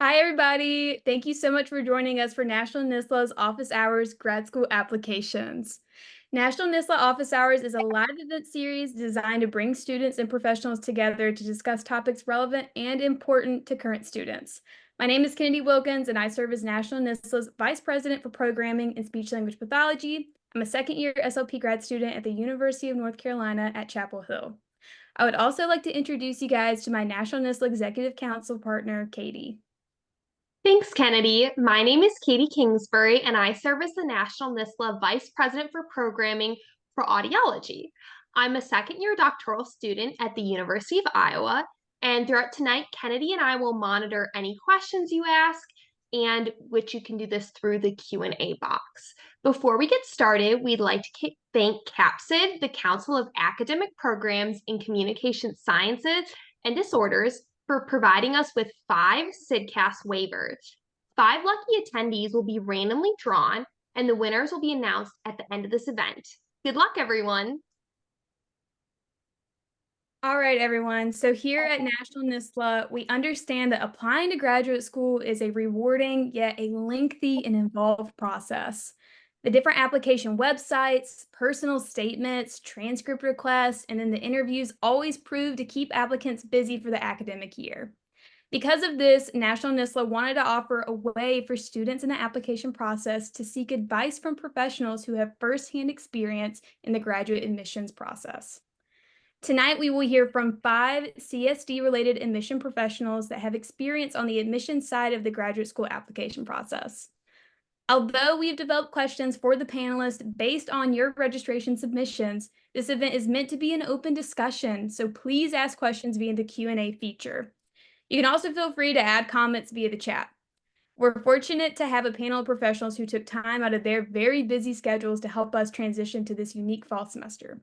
Hi, everybody. Thank you so much for joining us for National NSSLHA's Office Hours Grad School Applications. National NSSLHA Office Hours is a live event series designed to bring students and professionals together to discuss topics relevant and important to current students. My name is Kennedy Wilkins, and I serve as National NSSLHA's Vice President for Programming and Speech Language Pathology. I'm a second-year SLP grad student at the University of North Carolina at Chapel Hill. I would also like to introduce you guys to my National NSSLHA Executive Council partner, Katie. Thanks, Kennedy. My name is Katie Kingsbury, and I serve as the National NSSLHA Vice President for Programming for Audiology. I'm a second-year doctoral student at the University of Iowa, and throughout tonight, Kennedy and I will monitor any questions you ask, and which you can do this through the Q&A box. Before we get started, we'd like to thank CAPSID, the Council of Academic Programs in Communication Sciences and Disorders, for providing us with 5 CSDCAS waivers. 5 lucky attendees will be randomly drawn, and the winners will be announced at the end of this event. Good luck, everyone. All right, everyone. So here at National NSSLHA, we understand that applying to graduate school is a rewarding yet a lengthy and involved process. The different application websites, personal statements, transcript requests, and then the interviews always prove to keep applicants busy for the academic year. Because of this, National NSSLHA wanted to offer a way for students in the application process to seek advice from professionals who have firsthand experience in the graduate admissions process. Tonight, we will hear from 5 CSD-related admission professionals that have experience on the admission side of the graduate school application process. Although we've developed questions for the panelists based on your registration submissions, this event is meant to be an open discussion, so please ask questions via the Q&A feature. You can also feel free to add comments via the chat. We're fortunate to have a panel of professionals who took time out of their very busy schedules to help us transition to this unique fall semester.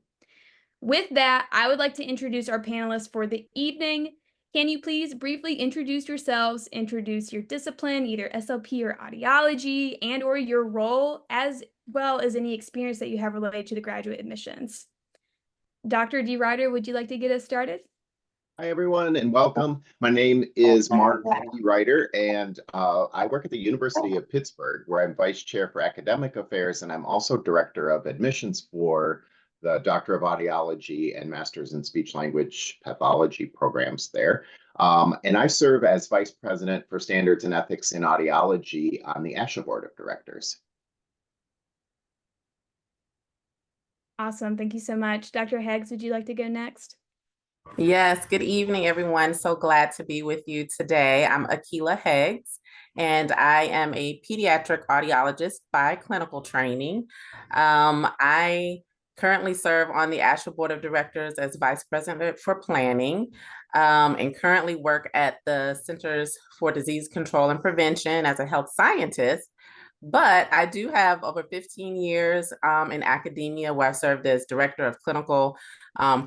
With that, I would like to introduce our panelists for the evening. Can you please briefly introduce yourselves, introduce your discipline, either SLP or audiology, and or your role, as well as any experience that you have related to the graduate admissions? Dr. D. Ryder, would you like to get us started? Hi, everyone, and welcome. My name is Mark D. Ryder, and I work at the University of Pittsburgh, where I'm Vice Chair for Academic Affairs, and I'm also Director of Admissions for the Doctor of Audiology and Master's in Speech Language Pathology programs there. And I serve as Vice President for Standards and Ethics in Audiology on the ASHA Board of Directors. Awesome. Thank you so much. Dr. Heggs, would you like to go next? Yes, good evening, everyone. So glad to be with you today. I'm Akila Heggs, and I am a pediatric audiologist by clinical training. I currently serve on the ASHA Board of Directors as Vice President for Planning, and currently work at the Centers for Disease Control and Prevention as a health scientist. But I do have over 15 years in academia, where I served as Director of Clinical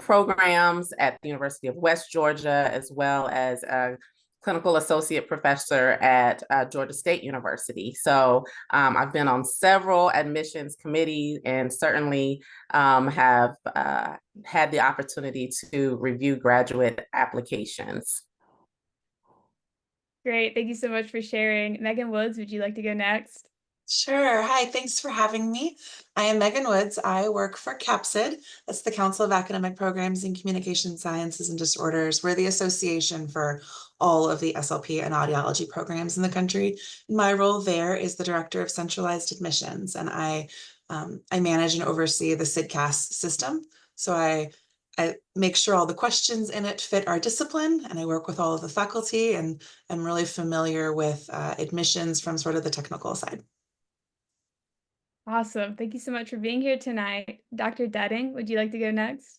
programs at the University of West Georgia, as well as a clinical associate professor at Georgia State University. So I've been on several admissions committees and certainly have had the opportunity to review graduate applications. Great. Thank you so much for sharing. Megan Woods, would you like to go next? Sure. Hi, thanks for having me. I am Megan Woods. I work for CAPSID. That's the Council of Academic Programs in Communication Sciences and Disorders. We're the association for all of the SLP and audiology programs in the country. My role there is the Director of Centralized Admissions, and I manage and oversee the CSDCAS system. So I make sure all the questions in it fit our discipline, and I work with all of the faculty, and I'm really familiar with admissions from sort of the technical side. Awesome. Thank you so much for being here tonight. Dr. Dudding, would you like to go next?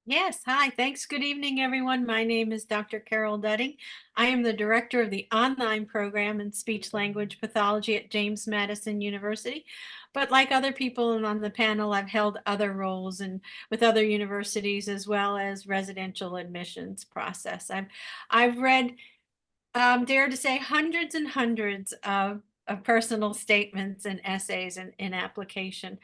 Yes. Hi. Thanks. Good evening, everyone. My name is Dr. Carol Dudding. I am the director of the online program in speech language pathology at James Madison University. But like other people on the panel, I've held other roles and with other universities, as well as residential admissions process. I've read, dare to say, hundreds and hundreds of personal statements and essays in application.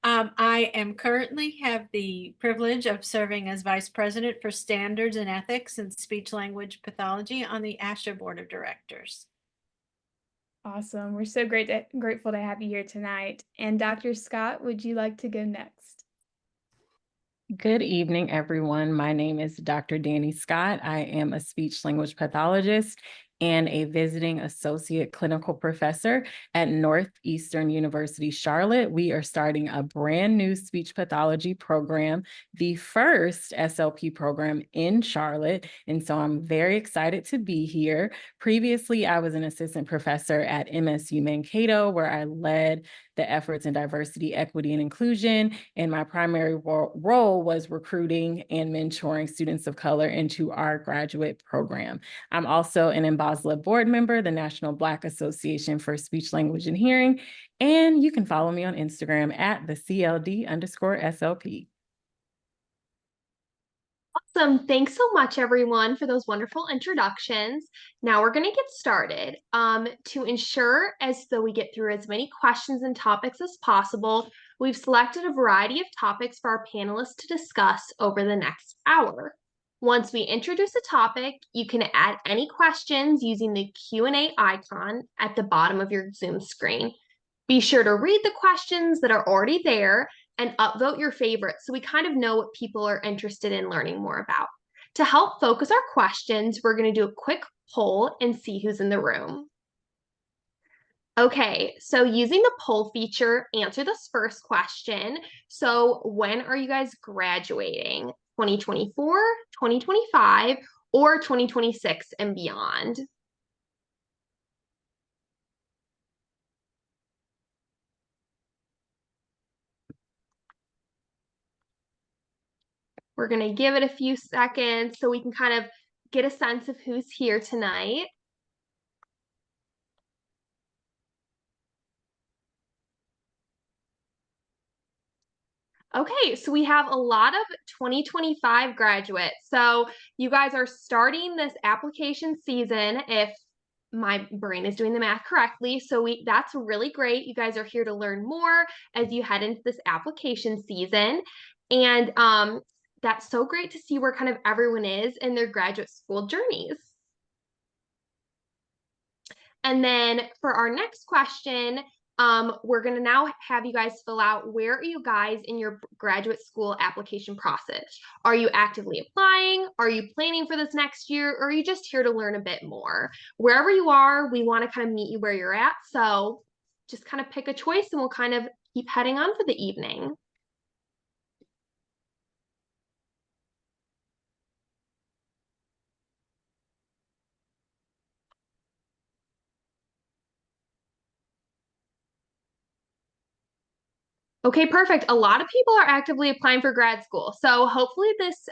I am currently have the privilege of serving as Vice President for Standards and Ethics in Speech Language Pathology on the ASHA Board of Directors. Awesome. We're so grateful to have you here tonight. And Dr. Scott, would you like to go next? Good evening, everyone. My name is Dr. Danny Scott. I am a speech language pathologist and a visiting associate clinical professor at Northeastern University Charlotte. We are starting a brand new speech pathology program, the first SLP program in Charlotte. And so I'm very excited to be here. Previously, I was an assistant professor at MSU Mankato, where I led the efforts in diversity, equity, and inclusion. And my primary role was recruiting and mentoring students of color into our graduate program. I'm also an NBASLA board member, the National Black Association for Speech, Language, and Hearing. And you can follow me on Instagram at the CLD_SLP. Awesome. Thanks so much, everyone, for those wonderful introductions. Now we're going to get started. To ensure as though we get through as many questions and topics as possible, we've selected a variety of topics for our panelists to discuss over the next hour. Once we introduce a topic, you can add any questions using the Q&A icon at the bottom of your Zoom screen. Be sure to read the questions that are already there and upvote your favorites so we kind of know what people are interested in learning more about. To help focus our questions, we're going to do a quick poll and see who's in the room. Okay, so using the poll feature, answer this first question. So when are you guys graduating? 2024, 2025, or 2026 and beyond? We're going to give it a few seconds so we can kind of get a sense of who's here tonight. Okay, so we have a lot of 2025 graduates. So you guys are starting this application season, if my brain is doing the math correctly. So that's really great. You guys are here to learn more as you head into this application season. And that's so great to see where kind of everyone is in their graduate school journeys. And then for our next question, we're going to now have you guys fill out, where are you guys in your graduate school application process? Are you actively applying? Are you planning for this next year? Or are you just here to learn a bit more? Wherever you are, we want to kind of meet you where you're at. So just kind of pick a choice and we'll kind of keep heading on for the evening. Okay, perfect. A lot of people are actively applying for grad school. So hopefully this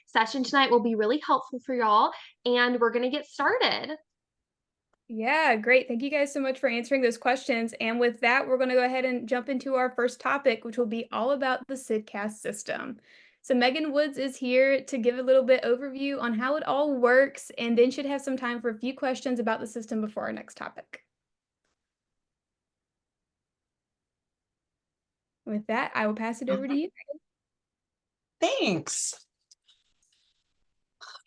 session tonight will be really helpful for y'all, and we're going to get started. Yeah, great. Thank you guys so much for answering those questions. And with that, we're going to go ahead and jump into our first topic, which will be all about the CSDCAS system. So Megan Woods is here to give a little bit overview on how it all works, and then should have some time for a few questions about the system before our next topic. With that, I will pass it over to you. Thanks.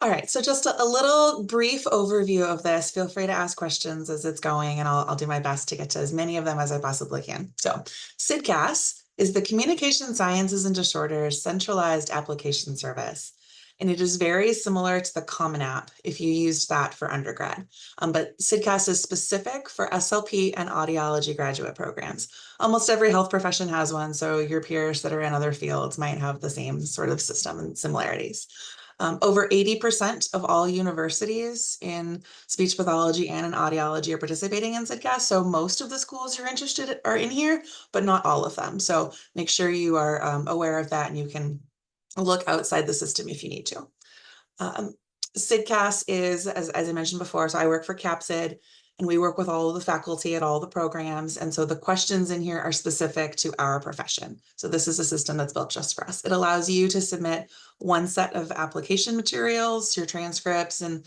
All right, so just a little brief overview of this. Feel free to ask questions as it's going, and I'll do my best to get to as many of them as I possibly can. So CSDCAS is the Communication Sciences and Disorders Centralized Application Service. And it is very similar to the Common App if you used that for undergrad. But CSDCAS is specific for SLP and audiology graduate programs. Almost every health profession has one, so your peers that are in other fields might have the same sort of system and similarities. Over 80% of all universities in speech pathology and in audiology are participating in CSDCAS. So most of the schools you're interested in are in here, but not all of them. So make sure you are aware of that, and you can look outside the system if you need to. CSDCAS is, as I mentioned before, so I work for CAPSID, and we work with all of the faculty at all the programs. And so the questions in here are specific to our profession. So this is a system that's built just for us. It allows you to submit one set of application materials, your transcripts and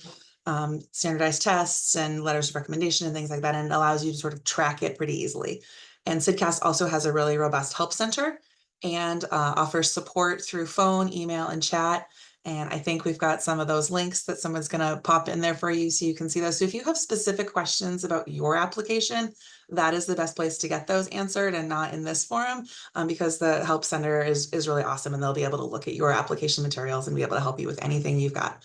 standardized tests and letters of recommendation and things like that. And it allows you to sort of track it pretty easily. And CSDCAS also has a really robust help center and offers support through phone, email, and chat. And I think we've got some of those links that someone's going to pop in there for you so you can see those. So if you have specific questions about your application, that is the best place to get those answered and not in this forum, because the Help Center is really awesome and they'll be able to look at your application materials and be able to help you with anything you've got.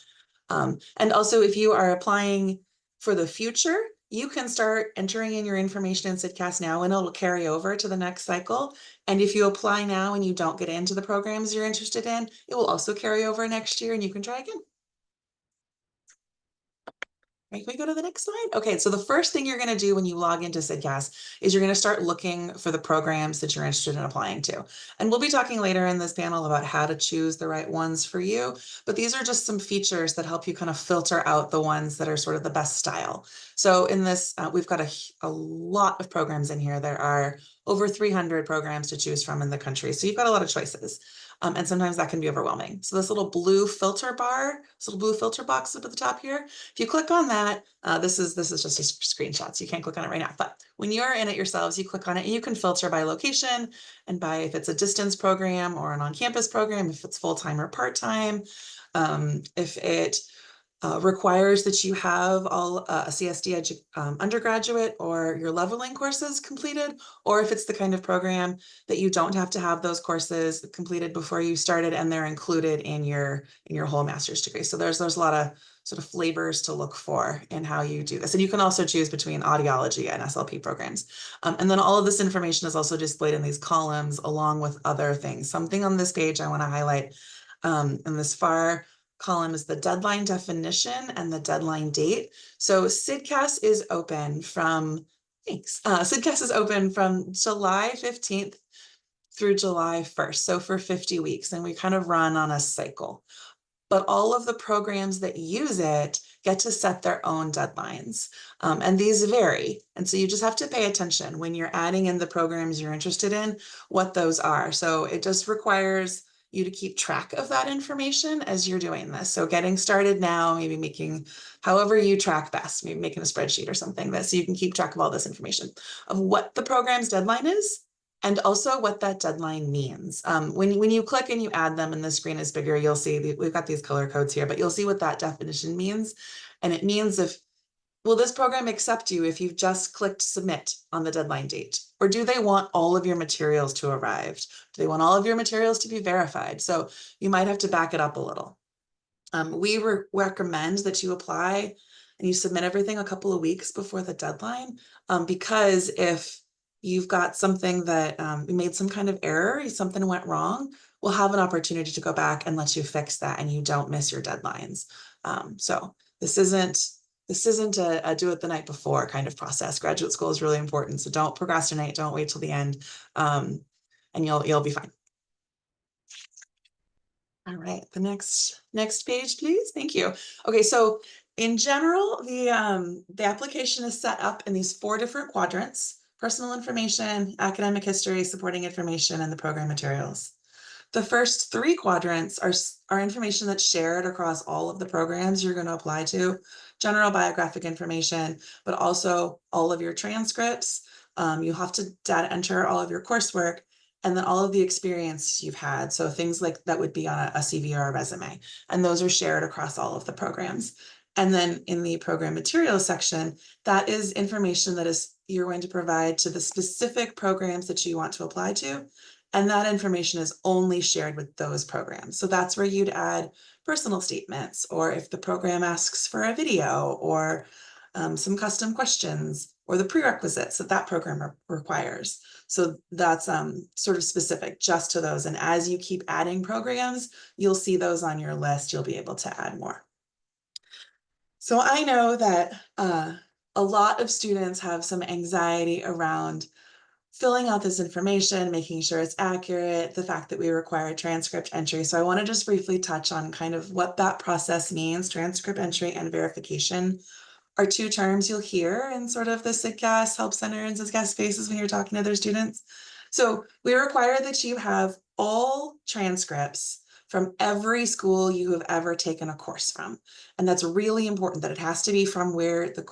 And also, if you are applying for the future, you can start entering in your information in CSDCAS now and it'll carry over to the next cycle. And if you apply now and you don't get into the programs you're interested in, it will also carry over next year and you can try again. Right, can we go to the next slide? Okay, so the first thing you're going to do when you log into CSDCAS is you're going to start looking for the programs that you're interested in applying to. And we'll be talking later in this panel about how to choose the right ones for you. But these are just some features that help you kind of filter out the ones that are sort of the best style. So in this, we've got a lot of programs in here. There are over 300 programs to choose from in the country. So you've got a lot of choices. And sometimes that can be overwhelming. So this little blue filter bar, this little blue filter box up at the top here, if you click on that, this is just a screenshot, so you can't click on it right now. But when you're in it yourselves, you click on it and you can filter by location and by if it's a distance program or an on-campus program, if it's full-time or part-time, if it requires that you have all a CSD undergraduate or your leveling courses completed, or if it's the kind of program that you don't have to have those courses completed before you started and they're included in your whole master's degree. So there's a lot of sort of flavors to look for in how you do this. And you can also choose between audiology and SLP programs. And then all of this information is also displayed in these columns along with other things. Something on this page I want to highlight in this far column is the deadline definition and the deadline date. So CSDCAS is open from, CSDCAS is open from July 15th through July 1st. So for 50 weeks, and we kind of run on a cycle. But all of the programs that use it get to set their own deadlines. And these vary. And so you just have to pay attention when you're adding in the programs you're interested in, what those are. So it just requires you to keep track of that information as you're doing this. So getting started now, maybe making however you track best, maybe making a spreadsheet or something that so you can keep track of all this information of what the program's deadline is and also what that deadline means. When you click and you add them and the screen is bigger, you'll see we've got these color codes here, but you'll see what that definition means. And it means will this program accept you if you've just clicked submit on the deadline date? Or do they want all of your materials to arrive? Do they want all of your materials to be verified? So you might have to back it up a little. We recommend that you apply and you submit everything a couple of weeks before the deadline, because if you've got something that you made some kind of error, something went wrong, we'll have an opportunity to go back and let you fix that and you don't miss your deadlines. So this isn't a do it the night before kind of process. Graduate school is really important. So don't procrastinate, don't wait till the end, and you'll be fine. All right, the next page, please. Thank you. Okay, so in general, the application is set up in these 4 different quadrants: personal information, academic history, supporting information, and the program materials. The first 3 quadrants are information that's shared across all of the programs you're going to apply to: general biographic information, but also all of your transcripts. You have to data enter all of your coursework, and then all of the experience you've had. So things like that would be on a CV or a resume, and those are shared across all of the programs. And then in the program materials section, that is information that you're going to provide to the specific programs that you want to apply to. And that information is only shared with those programs. So that's where you'd add personal statements, or if the program asks for a video, or some custom questions, or the prerequisites that program requires. So that's sort of specific just to those. And as you keep adding programs, you'll see those on your list. You'll be able to add more. So I know that a lot of students have some anxiety around filling out this information, making sure it's accurate, the fact that we require transcript entry. So I want to just briefly touch on kind of what that process means. Transcript entry and verification are 2 terms you'll hear in sort of the CSDCAS Help Center and CSDCAS spaces when you're talking to their students. So we require that you have all transcripts from every school you have ever taken a course from. And that's really important, that it has to be from where the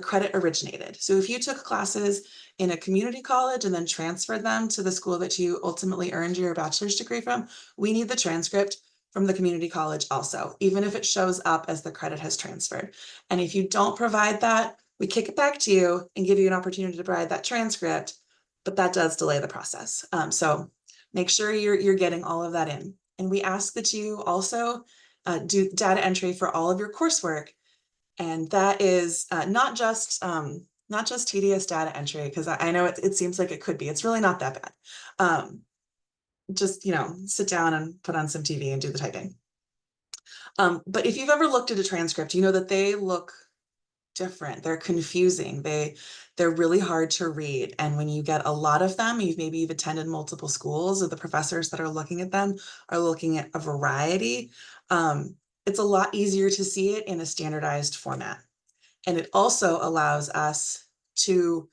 credit originated. So if you took classes in a community college and then transferred them to the school that you ultimately earned your bachelor's degree from, we need the transcript from the community college also, even if it shows up as the credit has transferred. And if you don't provide that, we kick it back to you and give you an opportunity to provide that transcript, but that does delay the process. So make sure you're getting all of that in. And we ask that you also do data entry for all of your coursework. And that is not just tedious data entry, because I know it seems like it could be. It's really not that bad. Just, sit down and put on some TV and do the typing. But if you've ever looked at a transcript, you know that they look different. They're confusing. They're really hard to read. And when you get a lot of them, maybe you've attended multiple schools, or the professors that are looking at them are looking at a variety. It's a lot easier to see it in a standardized format. And it also allows us to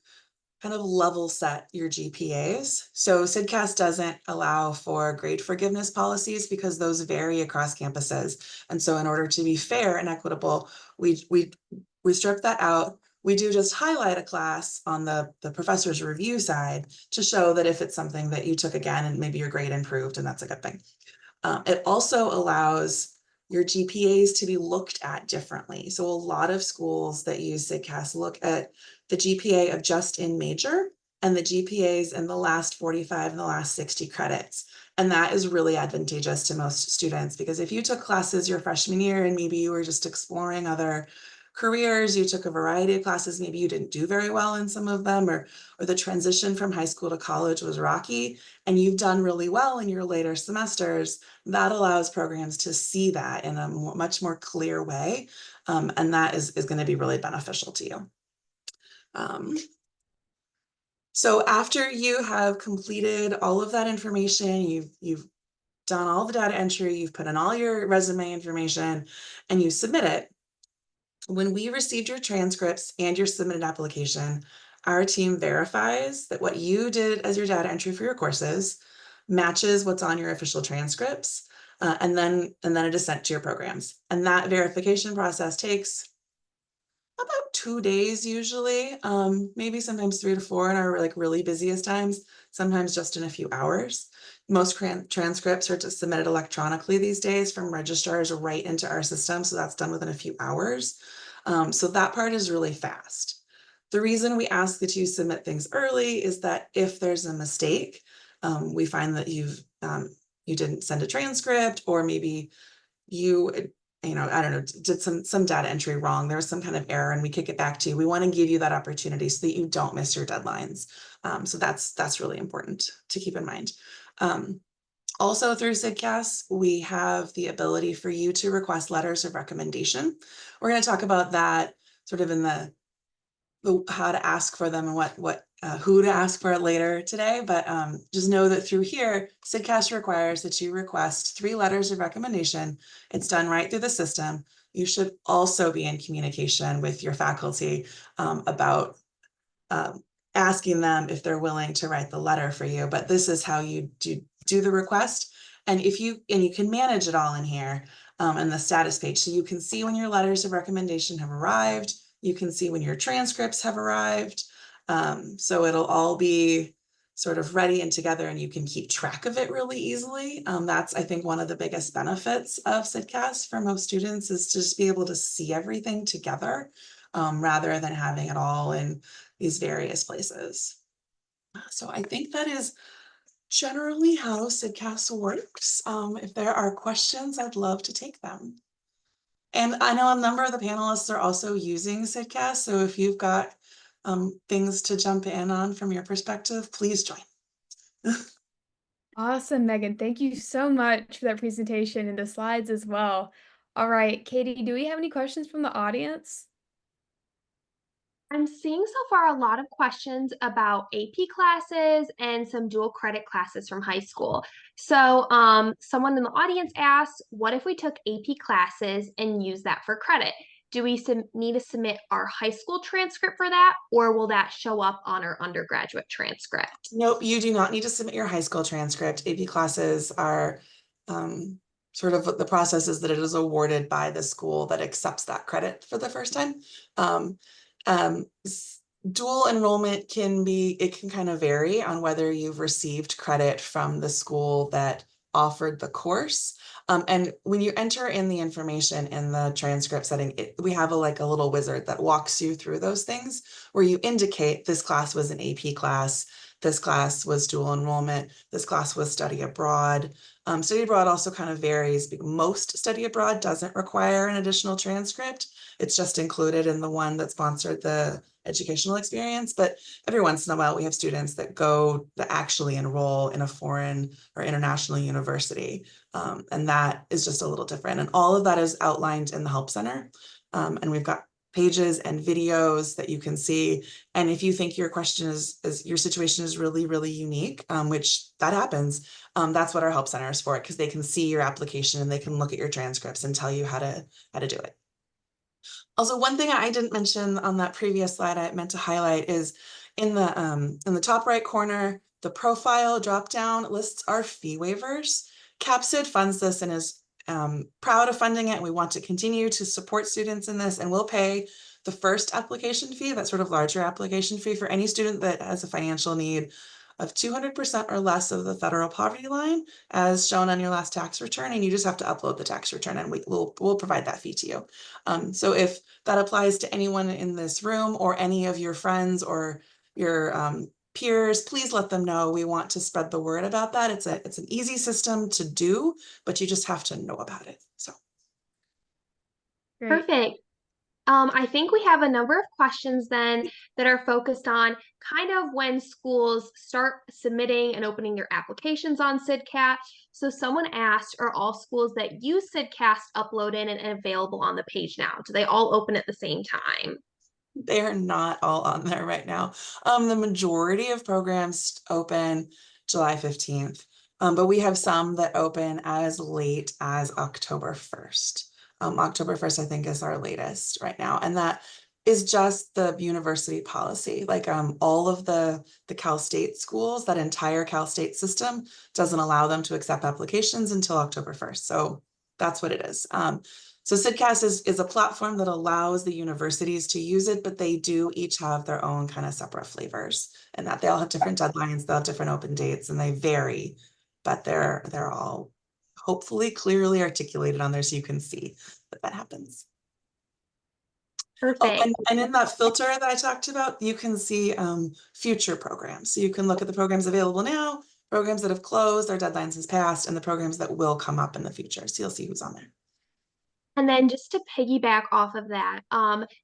kind of level set your GPAs. So CSDCAS doesn't allow for grade forgiveness policies because those vary across campuses. And so in order to be fair and equitable, we strip that out. We do just highlight a class on the professor's review side to show that if it's something that you took again and maybe your grade improved, and that's a good thing. It also allows your GPAs to be looked at differently. So a lot of schools that use CSDCAS look at the GPA of just in major and the GPAs in the last 45 and the last 60 credits. And that is really advantageous to most students, because if you took classes your freshman year and maybe you were just exploring other careers, you took a variety of classes, maybe you didn't do very well in some of them, or the transition from high school to college was rocky, and you've done really well in your later semesters, that allows programs to see that in a much more clear way. And that is going to be really beneficial to you. So after you have completed all of that information, you've done all the data entry, you've put in all your resume information, and you submit it. When we received your transcripts and your submitted application, our team verifies that what you did as your data entry for your courses matches what's on your official transcripts, and then it is sent to your programs. And that verification process takes about 2 days usually, maybe sometimes 3 to 4 in our really busiest times, sometimes just in a few hours. Most transcripts are just submitted electronically these days from registrars right into our system, so that's done within a few hours. So that part is really fast. The reason we ask that you submit things early is that if there's a mistake, we find that you didn't send a transcript, or maybe you I don't know, did some data entry wrong, there was some kind of error, and we kick it back to you. We want to give you that opportunity so that you don't miss your deadlines. So that's really important to keep in mind. Also through CSDCAS, we have the ability for you to request letters of recommendation. We're going to talk about that sort of in the how to ask for them and who to ask for it later today. But just know that through here, CSDCAS requires that you request 3 letters of recommendation. It's done right through the system. You should also be in communication with your faculty about asking them if they're willing to write the letter for you. But this is how you do the request. And you can manage it all in here in the status page. So you can see when your letters of recommendation have arrived. You can see when your transcripts have arrived. So it'll all be sort of ready and together, and you can keep track of it really easily. That's, I think, one of the biggest benefits of CSDCAS for most students, is to just be able to see everything together rather than having it all in these various places. So I think that is generally how CSDCAS works. If there are questions, I'd love to take them. And I know a number of the panelists are also using CSDCAS, so if you've got things to jump in on from your perspective, please join. Awesome, Megan. Thank you so much for that presentation and the slides as well. All right, Katie, do we have any questions from the audience? I'm seeing so far a lot of questions about AP classes and some dual credit classes from high school. So someone in the audience asked, what if we took AP classes and use that for credit? Do we need to submit our high school transcript for that, or will that show up on our undergraduate transcript? Nope, you do not need to submit your high school transcript. AP classes are sort of the process is that it is awarded by the school that accepts that credit for the first time. Dual enrollment can kind of vary on whether you've received credit from the school that offered the course. And when you enter in the information in the transcript setting, we have a little wizard that walks you through those things where you indicate this class was an AP class, this class was dual enrollment, this class was study abroad. Study abroad also kind of varies. Most study abroad doesn't require an additional transcript. It's just included in the one that sponsored the educational experience. But every once in a while, we have students that actually enroll in a foreign or international university. And that is just a little different. And all of that is outlined in the Help Center. And we've got pages and videos that you can see. And if you think your question is your situation is really, really unique, which that happens, that's what our Help Center is for, because they can see your application and they can look at your transcripts and tell you how to do it. Also, one thing I didn't mention on that previous slide I meant to highlight is in the top right corner, the profile dropdown lists our fee waivers. CAPSID funds this and is proud of funding it. We want to continue to support students in this, and we'll pay the first application fee, that sort of larger application fee, for any student that has a financial need of 200% or less of the federal poverty line, as shown on your last tax return, and you just have to upload the tax return, and we'll provide that fee to you. So if that applies to anyone in this room or any of your friends or your peers, please let them know. We want to spread the word about that. It's an easy system to do, but you just have to know about it. So Great. Perfect. I think we have a number of questions then that are focused on kind of when schools start submitting and opening their applications on CSDCAS. So someone asked, are all schools that use CSDCAS uploaded and available on the page now? Do they all open at the same time? they are not all on there right now. The majority of programs open July 15th, but we have some that open as late as October 1st. October 1st, I think, is our latest right now. And that is just the university policy. All of the Cal State schools, that entire Cal State system doesn't allow them to accept applications until October 1st. So that's what it is. So CSDCAS is a platform that allows the universities to use it, but they do each have their own kind of separate flavors, and that they all have different deadlines, they'll have different open dates, and they vary, but they're all hopefully clearly articulated on there so you can see that happens. Perfect. Oh, and in that filter that I talked about, you can see future programs. So you can look at the programs available now, programs that have closed, their deadlines has passed, and the programs that will come up in the future. So you'll see who's on there. And then just to piggyback off of that,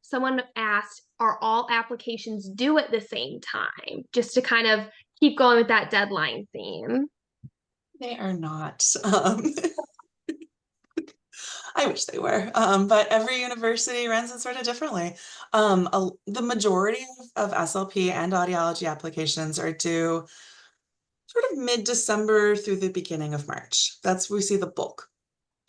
someone asked, are all applications due at the same time? Just to kind of keep going with that deadline theme. They are not. I wish they were, but every university runs it sort of differently. The majority of SLP and audiology applications are due sort of mid-December through the beginning of March. That's where we see the bulk.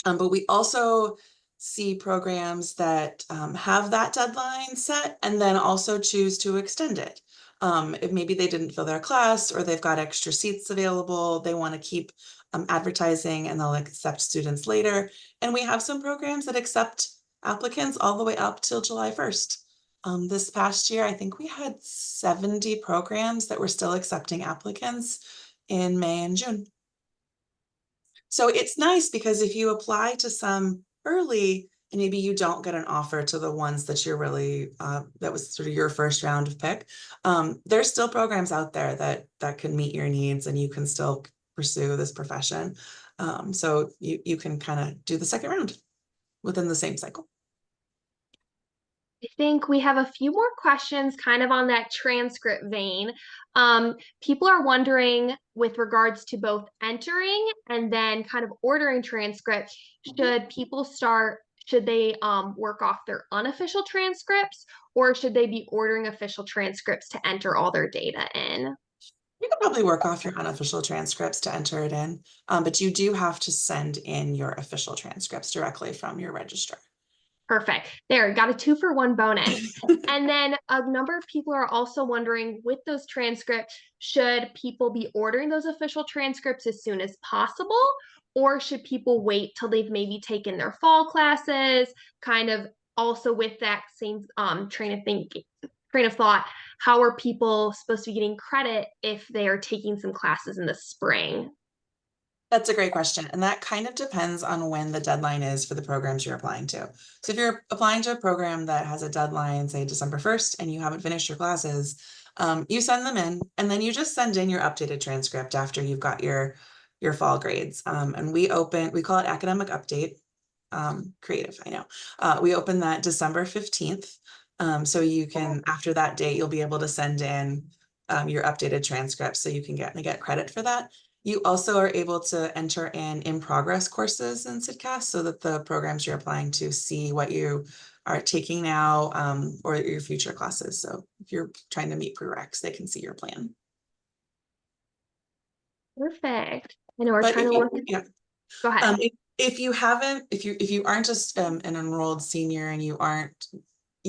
But we also see programs that have that deadline set and then also choose to extend it. If maybe they didn't fill their class or they've got extra seats available, they want to keep advertising and they'll accept students later. And we have some programs that accept applicants all the way up till July 1st. This past year, I think we had 70 programs that were still accepting applicants in May and June. So it's nice because if you apply to some early and maybe you don't get an offer to the ones that you're really, that was sort of your first round of pick, there's still programs out there that can meet your needs and you can still pursue this profession. So you can kind of do the second round within the same cycle. I think we have a few more questions kind of on that transcript vein. People are wondering with regards to both entering and then kind of ordering transcripts, should they work off their unofficial transcripts, or should they be ordering official transcripts to enter all their data in? You can probably work off your unofficial transcripts to enter it in, but you do have to send in your official transcripts directly from your registrar. Perfect. There, got a 2-for-1 bonus. And then a number of people are also wondering, with those transcripts, should people be ordering those official transcripts as soon as possible? Or should people wait till they've maybe taken their fall classes? Kind of also with that same train of thought, how are people supposed to be getting credit if they are taking some classes in the spring? That's a great question. And that kind of depends on when the deadline is for the programs you're applying to. So if you're applying to a program that has a deadline, say December 1st, and you haven't finished your classes, you send them in and then you just send in your updated transcript after you've got your fall grades. And we call it academic update. Creative, I know. We open that December 15th. So you can, after that date, you'll be able to send in your updated transcripts so you can get credit for that. You also are able to enter in progress courses in CSDCAS so that the programs you're applying to see what you are taking now or your future classes. So if you're trying to meet prereqs, they can see your plan. Perfect. I know we're But trying to look. yeah. Go ahead. If you aren't just an enrolled senior and you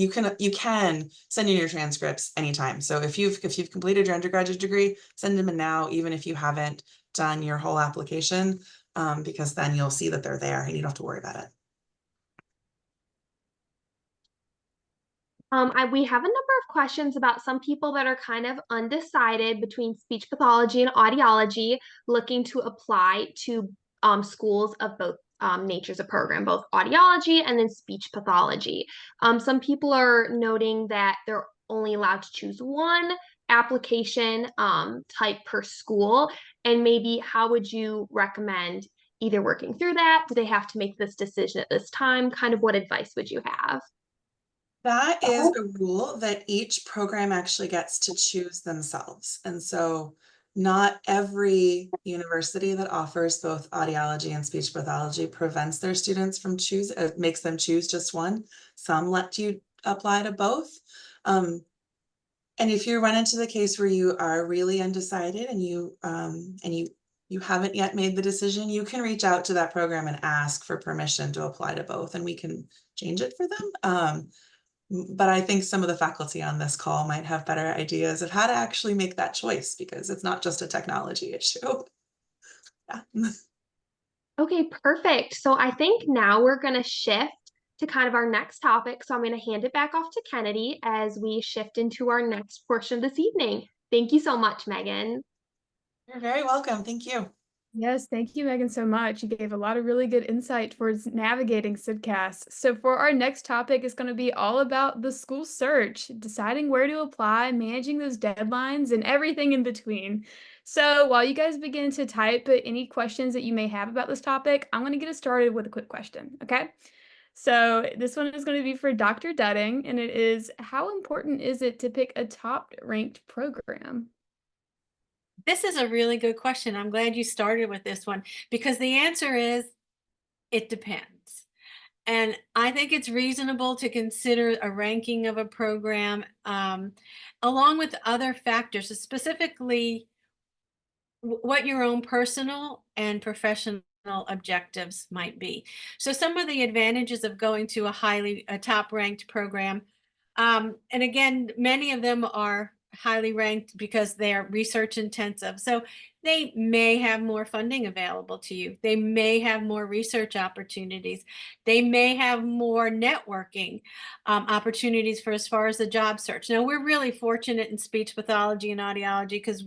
can send in your transcripts anytime. So if you've completed your undergraduate degree, send them in now, even if you haven't done your whole application, because then you'll see that they're there and you don't have to worry about it. We have a number of questions about some people that are kind of undecided between speech pathology and audiology, looking to apply to schools of both natures of program, both audiology and then speech pathology. Some people are noting that they're only allowed to choose one application type per school, and maybe how would you recommend either working through that? Do they have to make this decision at this time? Kind of what advice would you have? That is a rule that each program actually gets to choose themselves. And so not every university that offers both audiology and speech pathology prevents their students from makes them choose just one. Some let you apply to both. And if you run into the case where you are really undecided and you haven't yet made the decision, you can reach out to that program and ask for permission to apply to both, and we can change it for them. But I think some of the faculty on this call might have better ideas of how to actually make that choice, because it's not just a technology issue. Yeah. Okay, perfect. So I think now we're going to shift to kind of our next topic. So I'm going to hand it back off to Kennedy as we shift into our next portion of this evening. Thank you so much, Megan. You're very welcome. Thank you. Yes, thank you, Megan, so much. You gave a lot of really good insight towards navigating CSDCAS. So for our next topic, it's going to be all about the school search, deciding where to apply, managing those deadlines, and everything in between. So while you guys begin to type any questions that you may have about this topic, I'm going to get us started with a quick question, okay? So this one is going to be for Dr. Dudding, and it is, how important is it to pick a top-ranked program? This is a really good question. I'm glad you started with this one, because the answer is it depends. And I think it's reasonable to consider a ranking of a program along with other factors, specifically what your own personal and professional objectives might be. So some of the advantages of going to a top ranked program, and again, many of them are highly ranked because they're research intensive. So they may have more funding available to you. They may have more research opportunities. They may have more networking opportunities for as far as the job search. Now, we're really fortunate in speech pathology and audiology because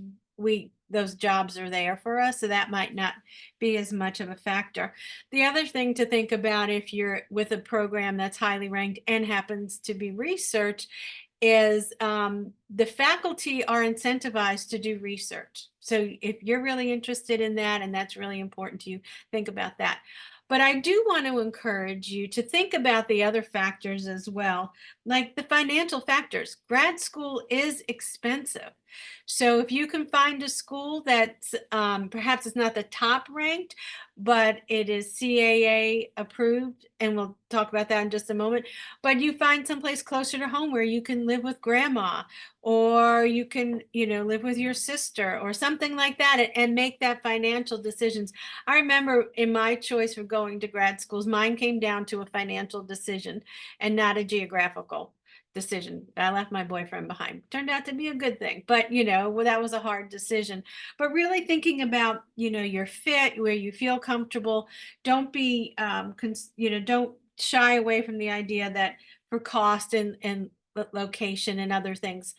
those jobs are there for us, so that might not be as much of a factor. The other thing to think about if you're with a program that's highly ranked and happens to be research is the faculty are incentivized to do research. So if you're really interested in that and that's really important to you, think about that. But I do want to encourage you to think about the other factors as well, like the financial factors. Grad school is expensive. So if you can find a school that's perhaps it's not the top ranked, but it is CAA approved, and we'll talk about that in just a moment, but you find someplace closer to home where you can live with grandma, or you can, live with your sister or something like that, and make that financial decisions. I remember in my choice for going to grad schools, mine came down to a financial decision and not a geographical decision. I left my boyfriend behind. Turned out to be a good thing, but that was a hard decision. But really thinking about, your fit, where you feel comfortable. Don't be, don't shy away from the idea that for cost and location and other things,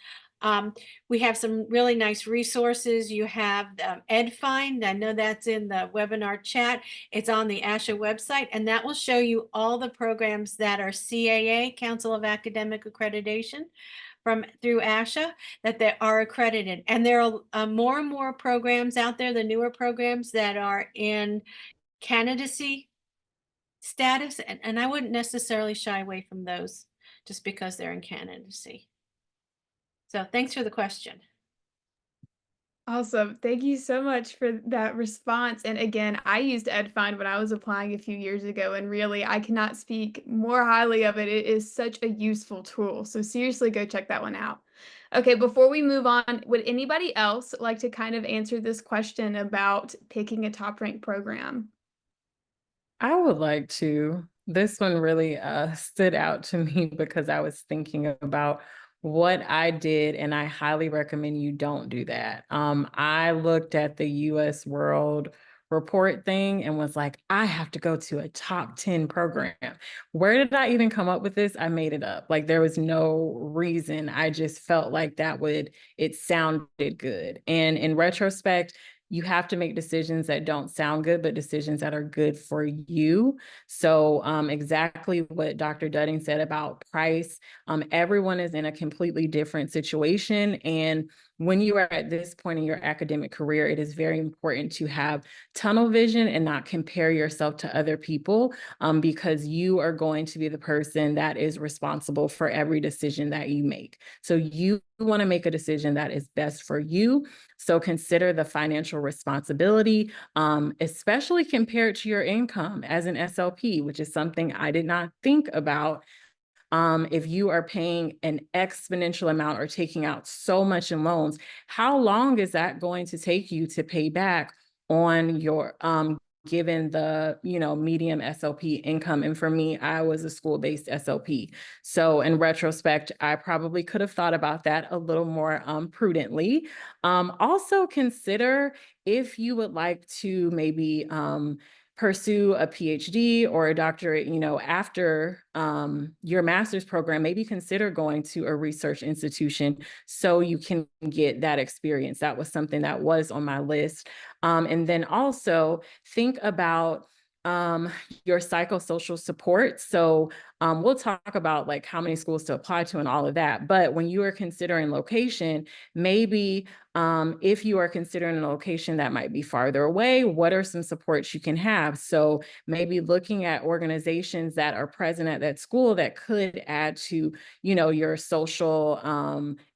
We have some really nice resources. You have EdFind. I know that's in the webinar chat. It's on the ASHA website, and that will show you all the programs that are CAA, Council of Academic Accreditation, through ASHA, that they are accredited. And there are more and more programs out there, the newer programs that are in candidacy status, and I wouldn't necessarily shy away from those just because they're in candidacy. So thanks for the question. Awesome. Thank you so much for that response. And again, I used EdFind when I was applying a few years ago, and really, I cannot speak more highly of it. It is such a useful tool. So seriously, go check that one out. Okay, before we move on, would anybody else like to kind of answer this question about picking a top ranked program? I would like to. This one really stood out to me because I was thinking about what I did, and I highly recommend you don't do that. I looked at the US World Report thing and was like, I have to go to a top 10 program. Where did I even come up with this? I made it up. Like there was no reason. I just felt like it sounded good. And in retrospect, you have to make decisions that don't sound good, but decisions that are good for you. So exactly what Dr. Dudding said about price, everyone is in a completely different situation. And when you are at this point in your academic career, it is very important to have tunnel vision and not compare yourself to other people, because you are going to be the person that is responsible for every decision that you make. So you want to make a decision that is best for you. So consider the financial responsibility, especially compared to your income as an SLP, which is something I did not think about. If you are paying an exponential amount or taking out so much in loans, how long is that going to take you to pay back on your given the medium SLP income? And for me, I was a school-based SLP. So in retrospect, I probably could have thought about that a little more prudently. Also consider if you would like to maybe pursue a PhD or a doctorate, after your master's program, maybe consider going to a research institution so you can get that experience. That was something that was on my list. And then also think about your psychosocial support. So we'll talk about like how many schools to apply to and all of that. But when you are considering location, maybe if you are considering a location that might be farther away, what are some supports you can have? So maybe looking at organizations that are present at that school that could add to, your social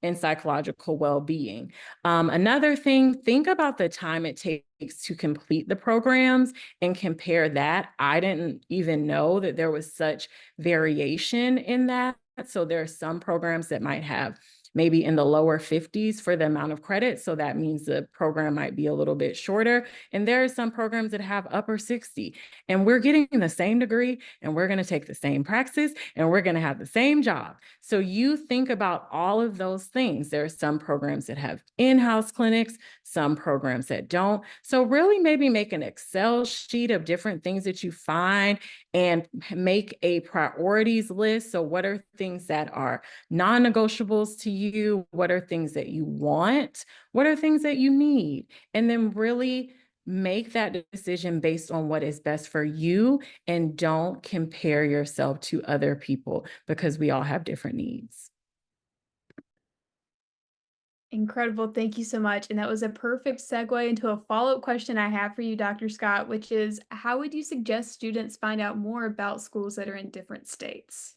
and psychological well-being. Another thing, think about the time it takes to complete the programs and compare that. I didn't even know that there was such variation in that. So there are some programs that might have maybe in the lower 50s for the amount of credit. So that means the program might be a little bit shorter. And there are some programs that have upper 60. And we're getting the same degree, and we're going to take the same praxis, and we're going to have the same job. So you think about all of those things. There are some programs that have in-house clinics, some programs that don't. So really maybe make an Excel sheet of different things that you find and make a priorities list. So what are things that are non-negotiables to you? What are things that you want? What are things that you need? And then really make that decision based on what is best for you, and don't compare yourself to other people because we all have different needs. Incredible. Thank you so much. And that was a perfect segue into a follow-up question I have for you, Dr. Scott, which is, how would you suggest students find out more about schools that are in different states?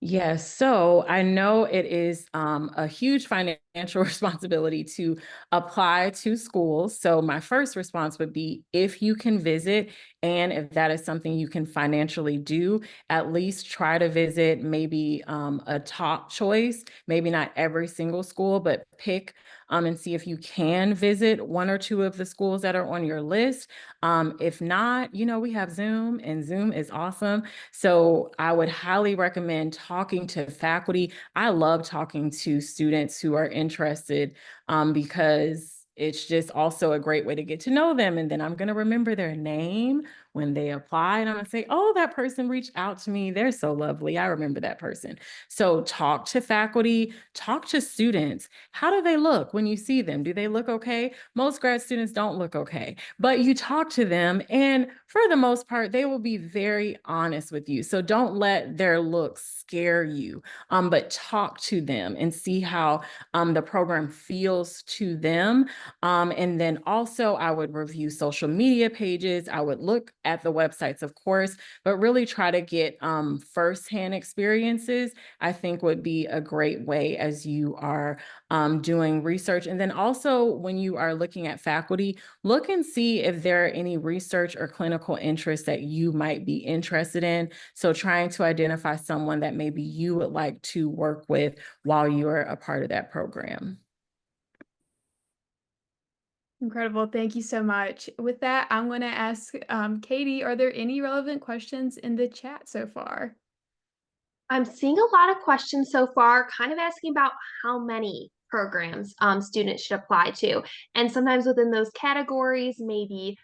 Yes, so I know it is a huge financial responsibility to apply to schools. So my first response would be, if you can visit, and if that is something you can financially do, at least try to visit maybe a top choice, maybe not every single school, but pick and see if you can visit one or two of the schools that are on your list. If not, we have Zoom, and Zoom is awesome. So I would highly recommend talking to faculty. I love talking to students who are interested because it's just also a great way to get to know them. And then I'm going to remember their name when they apply, and I'm gonna say, oh, that person reached out to me. They're so lovely. I remember that person. So talk to faculty, talk to students. How do they look when you see them? Do they look okay? Most grad students don't look okay, but you talk to them, and for the most part, they will be very honest with you. So don't let their looks scare you, but talk to them and see how the program feels to them. And then also I would review social media pages. I would look at the websites, of course, but really try to get firsthand experiences, I think would be a great way as you are doing research. And then also when you are looking at faculty, look and see if there are any research or clinical interests that you might be interested in. So trying to identify someone that maybe you would like to work with while you're a part of that program. Incredible. Thank you so much. With that, I'm going to ask Katie, are there any relevant questions in the chat so far? I'm seeing a lot of questions so far, kind of asking about how many programs students should apply to. And sometimes within those categories, maybe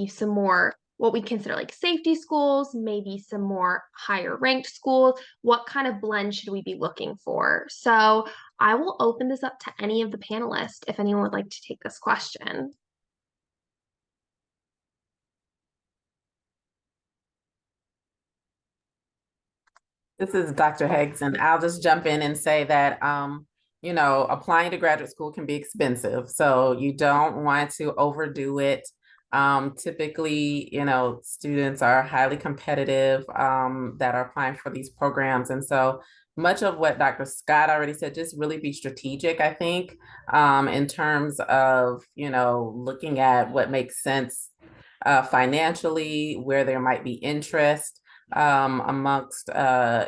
some more what we consider like safety schools, maybe some more higher ranked schools. What kind of blend should we be looking for? So I will open this up to any of the panelists if anyone would like to take this question. This is Dr. Higgs, and I'll just jump in and say that, you know, applying to graduate school can be expensive. So you don't want to overdo it. Typically, you know, students are highly competitive that are applying for these programs. And so much of what Dr. Scott already said, just really be strategic, I think, in terms of, you know, looking at what makes sense financially, where there might be interest amongst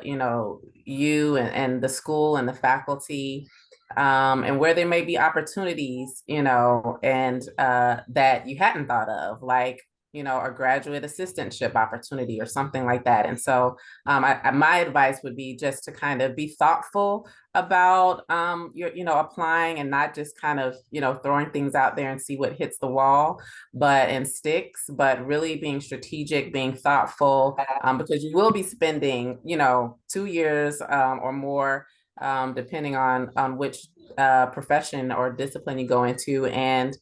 you know, you and the school and the faculty, and where there may be opportunities, you know, and that you hadn't thought of, like, you know, a graduate assistantship opportunity or something like that. And so my advice would be just to kind of be thoughtful about your, you know, applying and not just kind of, you know, throwing things out there and see what hits the wall, but and sticks, but really being strategic, being thoughtful, because you will be spending, you know, 2 years or more, depending on which profession or discipline you go into. And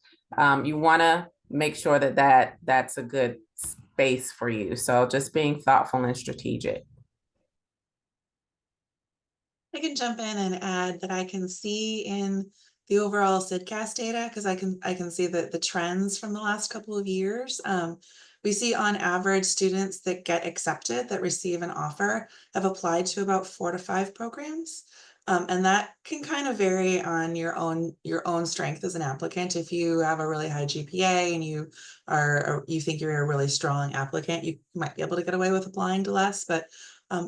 you want to make sure that that's a good space for you. So just being thoughtful and strategic. I can jump in and add that I can see in the overall CSDCAS data, because I can see the trends from the last couple of years. We see on average students that get accepted, that receive an offer, have applied to about 4 to 5 programs. And that can kind of vary on your own strength as an applicant. If you have a really high GPA and you think you're a really strong applicant, you might be able to get away with applying to less, but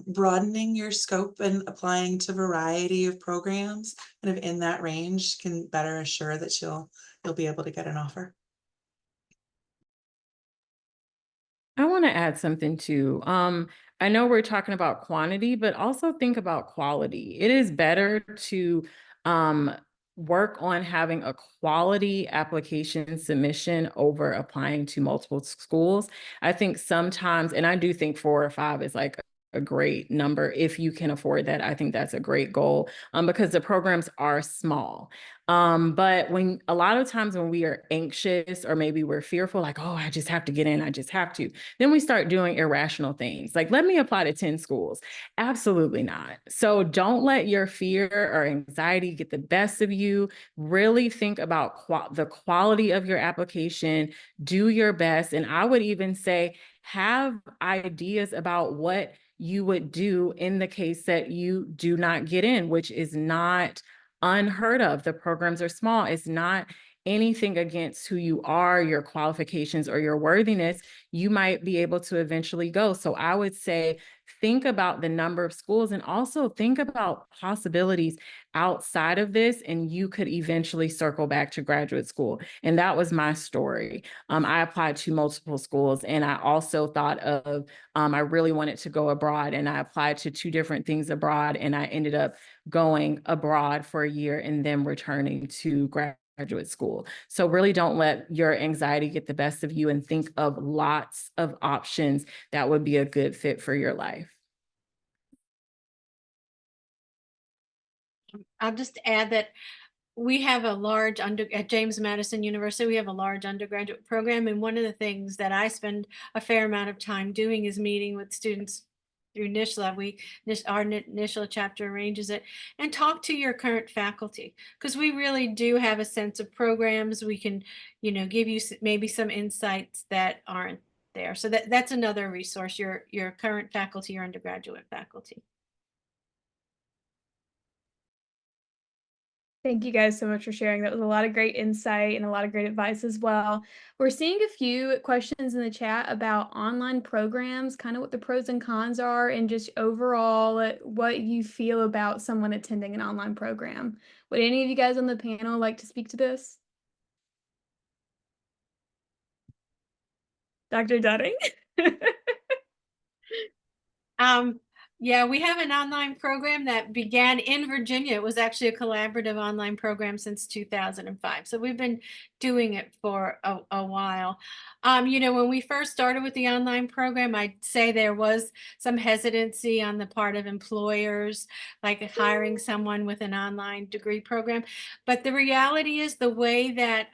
broadening your scope and applying to a variety of programs kind of in that range can better assure that you'll be able to get an offer. I want to add something too. I know we're talking about quantity, but also think about quality. It is better to work on having a quality application submission over applying to multiple schools. I think sometimes, and I do think 4 or 5 is like a great number. If you can afford that, I think that's a great goal because the programs are small. But when a lot of times when we are anxious or maybe we're fearful, like, oh, I just have to get in, I just have to, then we start doing irrational things. Like, let me apply to 10 schools. Absolutely not. So don't let your fear or anxiety get the best of you. Really think about the quality of your application, do your best. And I would even say, have ideas about what you would do in the case that you do not get in, which is not unheard of. The programs are small. It's not anything against who you are, your qualifications, or your worthiness. You might be able to eventually go. So I would say, think about the number of schools and also think about possibilities outside of this, and you could eventually circle back to graduate school. And that was my story. I applied to multiple schools, and I also thought of, I really wanted to go abroad, and I applied to 2 different things abroad, and I ended up going abroad for a year and then returning to grad graduate school. So really don't let your anxiety get the best of you and think of lots of options that would be a good fit for your life. I'll just add that we have a large at James Madison University, we have a large undergraduate program. And one of the things that I spend a fair amount of time doing is meeting with students through NSSLHA. Our NSSLHA chapter arranges it, and talk to your current faculty, because we really do have a sense of programs. We can, give you maybe some insights that aren't there. So that's another resource, your current faculty, your undergraduate faculty. Thank you guys so much for sharing. That was a lot of great insight and a lot of great advice as well. We're seeing a few questions in the chat about online programs, kind of what the pros and cons are, and just overall what you feel about someone attending an online program. Would any of you guys on the panel like to speak to this? Dr. Dudding? Yeah, we have an online program that began in Virginia. It was actually a collaborative online program since 2005. So we've been doing it for a while. When we first started with the online program, I'd say there was some hesitancy on the part of employers, like hiring someone with an online degree program. But the reality is the way that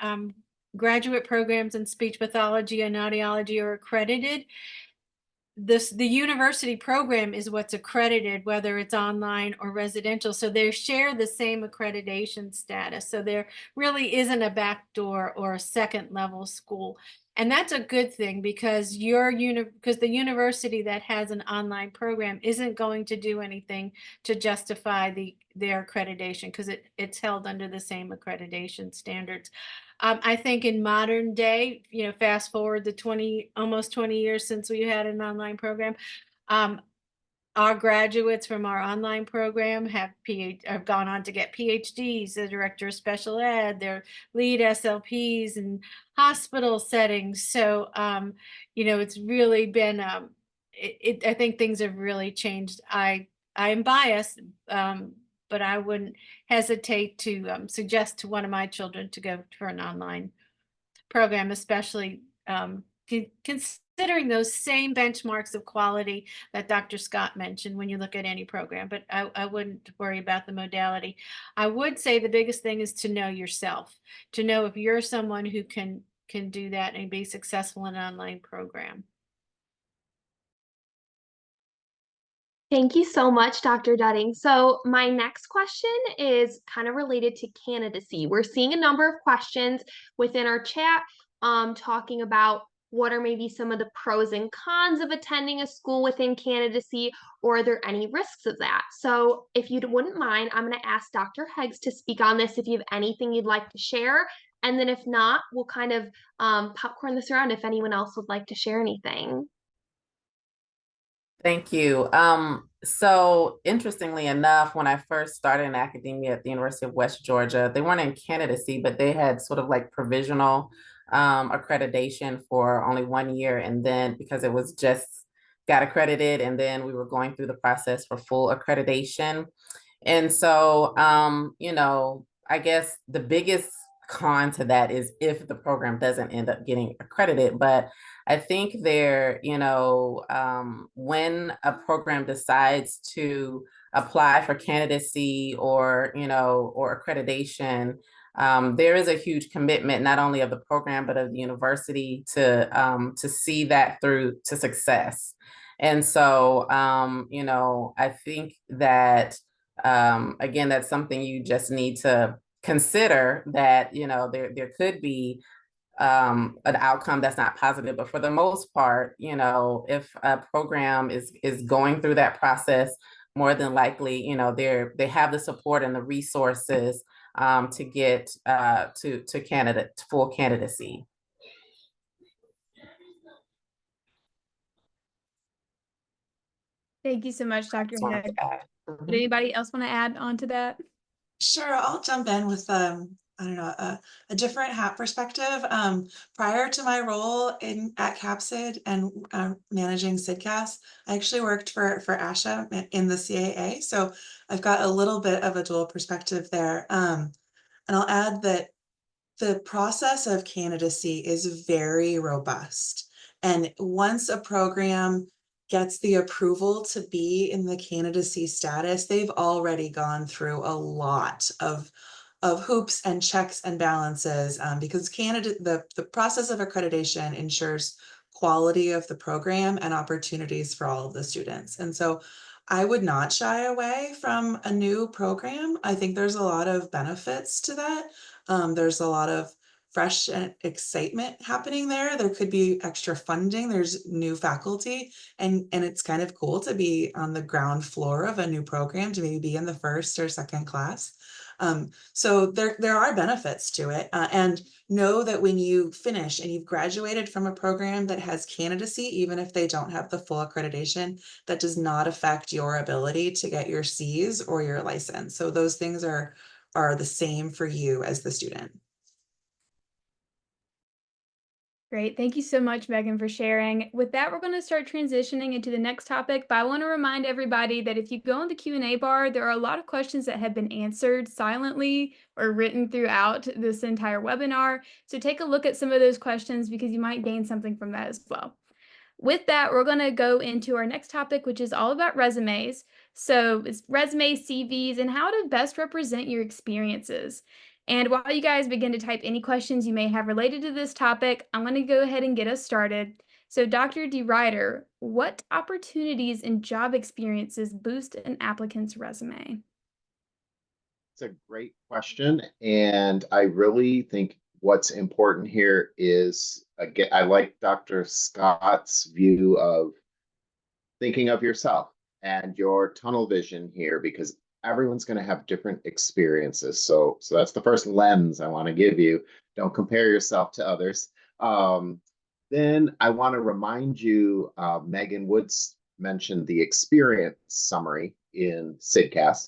graduate programs in speech pathology and audiology are accredited, the university program is what's accredited, whether it's online or residential. So they share the same accreditation status. So there really isn't a backdoor or a second level school. And that's a good thing, because the university that has an online program isn't going to do anything to justify their accreditation, because it's held under the same accreditation standards. I think in modern day, fast forward the almost 20 years since we had an online program, our graduates from our online program have gone on to get PhDs, the director of special ed, their lead SLPs in hospital settings. So, it's really been, I think things have really changed. I am biased, but I wouldn't hesitate to suggest to one of my children to go for an online program, especially considering those same benchmarks of quality that Dr. Scott mentioned when you look at any program. But I wouldn't worry about the modality. I would say the biggest thing is to know yourself, to know if you're someone who can do that and be successful in an online program. Thank you so much, Dr. Dudding. So my next question is kind of related to candidacy. We're seeing a number of questions within our chat talking about what are maybe some of the pros and cons of attending a school within candidacy, or are there any risks of that? So if you wouldn't mind, I'm going to ask Dr. Heggs to speak on this if you have anything you'd like to share. And then if not, we'll kind of popcorn this around if anyone else would like to share anything. Thank you. So interestingly enough, when I first started in academia at the University of West Georgia, they weren't in candidacy, but they had sort of like provisional accreditation for only 1 year. And then because it was just got accredited, and then we were going through the process for full accreditation. And so, I guess the biggest con to that is if the program doesn't end up getting accredited. But I think when a program decides to apply for candidacy or accreditation, there is a huge commitment, not only of the program, but of the university to see that through to success. And so, I think that, again, that's something you just need to consider, that, there could be an outcome that's not positive. But for the most part, if a program is going through that process, more than likely, they have the support and the resources to get to full candidacy. Thank you so much, Dr. Heggs. Mm-hmm. Would anybody else want to add on to that? Sure, I'll jump in with I don't know, a different hat perspective. Prior to my role at CAPSID and managing CSDCAS, I actually worked for ASHA in the CAA. So I've got a little bit of a dual perspective there. And I'll add that the process of candidacy is very robust. And once a program gets the approval to be in the candidacy status, they've already gone through a lot of hoops and checks and balances, because the process of accreditation ensures quality of the program and opportunities for all of the students. And so I would not shy away from a new program. I think there's a lot of benefits to that. There's a lot of fresh excitement happening there. There could be extra funding. There's new faculty, and it's kind of cool to be on the ground floor of a new program, to maybe be in the first or second class. So there are benefits to it, and know that when you finish and you've graduated from a program that has candidacy, even if they don't have the full accreditation, that does not affect your ability to get your Cs or your license. So those things are the same for you as the student. Great. Thank you so much, Megan, for sharing. With that, we're going to start transitioning into the next topic, but I want to remind everybody that if you go in the Q&A bar, there are a lot of questions that have been answered silently or written throughout this entire webinar. So take a look at some of those questions because you might gain something from that as well. With that, we're going to go into our next topic, which is all about resumes. So it's resumes, CVs, and how to best represent your experiences. And while you guys begin to type any questions you may have related to this topic, I'm going to go ahead and get us started. So Dr. DeRuyter, what opportunities and job experiences boost an applicant's resume? It's a great question. And I really think what's important here is, again, I like Dr. Scott's view of thinking of yourself and your tunnel vision here, because everyone's going to have different experiences. So that's the first lens I want to give you. Don't compare yourself to others. Then I want to remind you, Megan Woods mentioned the experience summary in CSDCAS.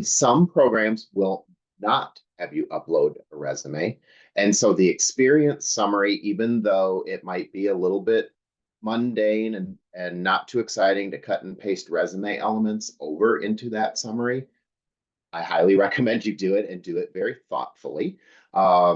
Some programs will not have you upload a resume. And so the experience summary, even though it might be a little bit mundane and not too exciting to cut and paste resume elements over into that summary, I highly recommend you do it, and do it very thoughtfully,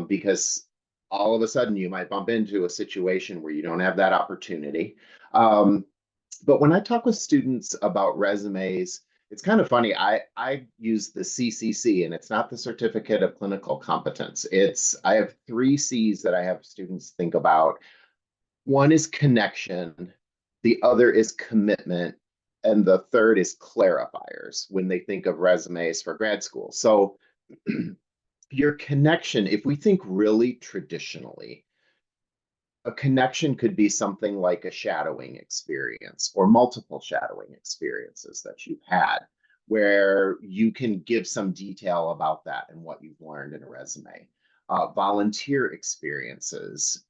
because all of a sudden you might bump into a situation where you don't have that opportunity. But when I talk with students about resumes, it's kind of funny. I use the CCC, and it's not the Certificate of Clinical Competence. I have 3 C's that I have students think about. One is connection, the other is commitment, and the third is clarifiers when they think of resumes for grad school. So your connection, if we think really traditionally, a connection could be something like a shadowing experience or multiple shadowing experiences that you've had, where you can give some detail about that and what you've learned in a resume. Volunteer experiences,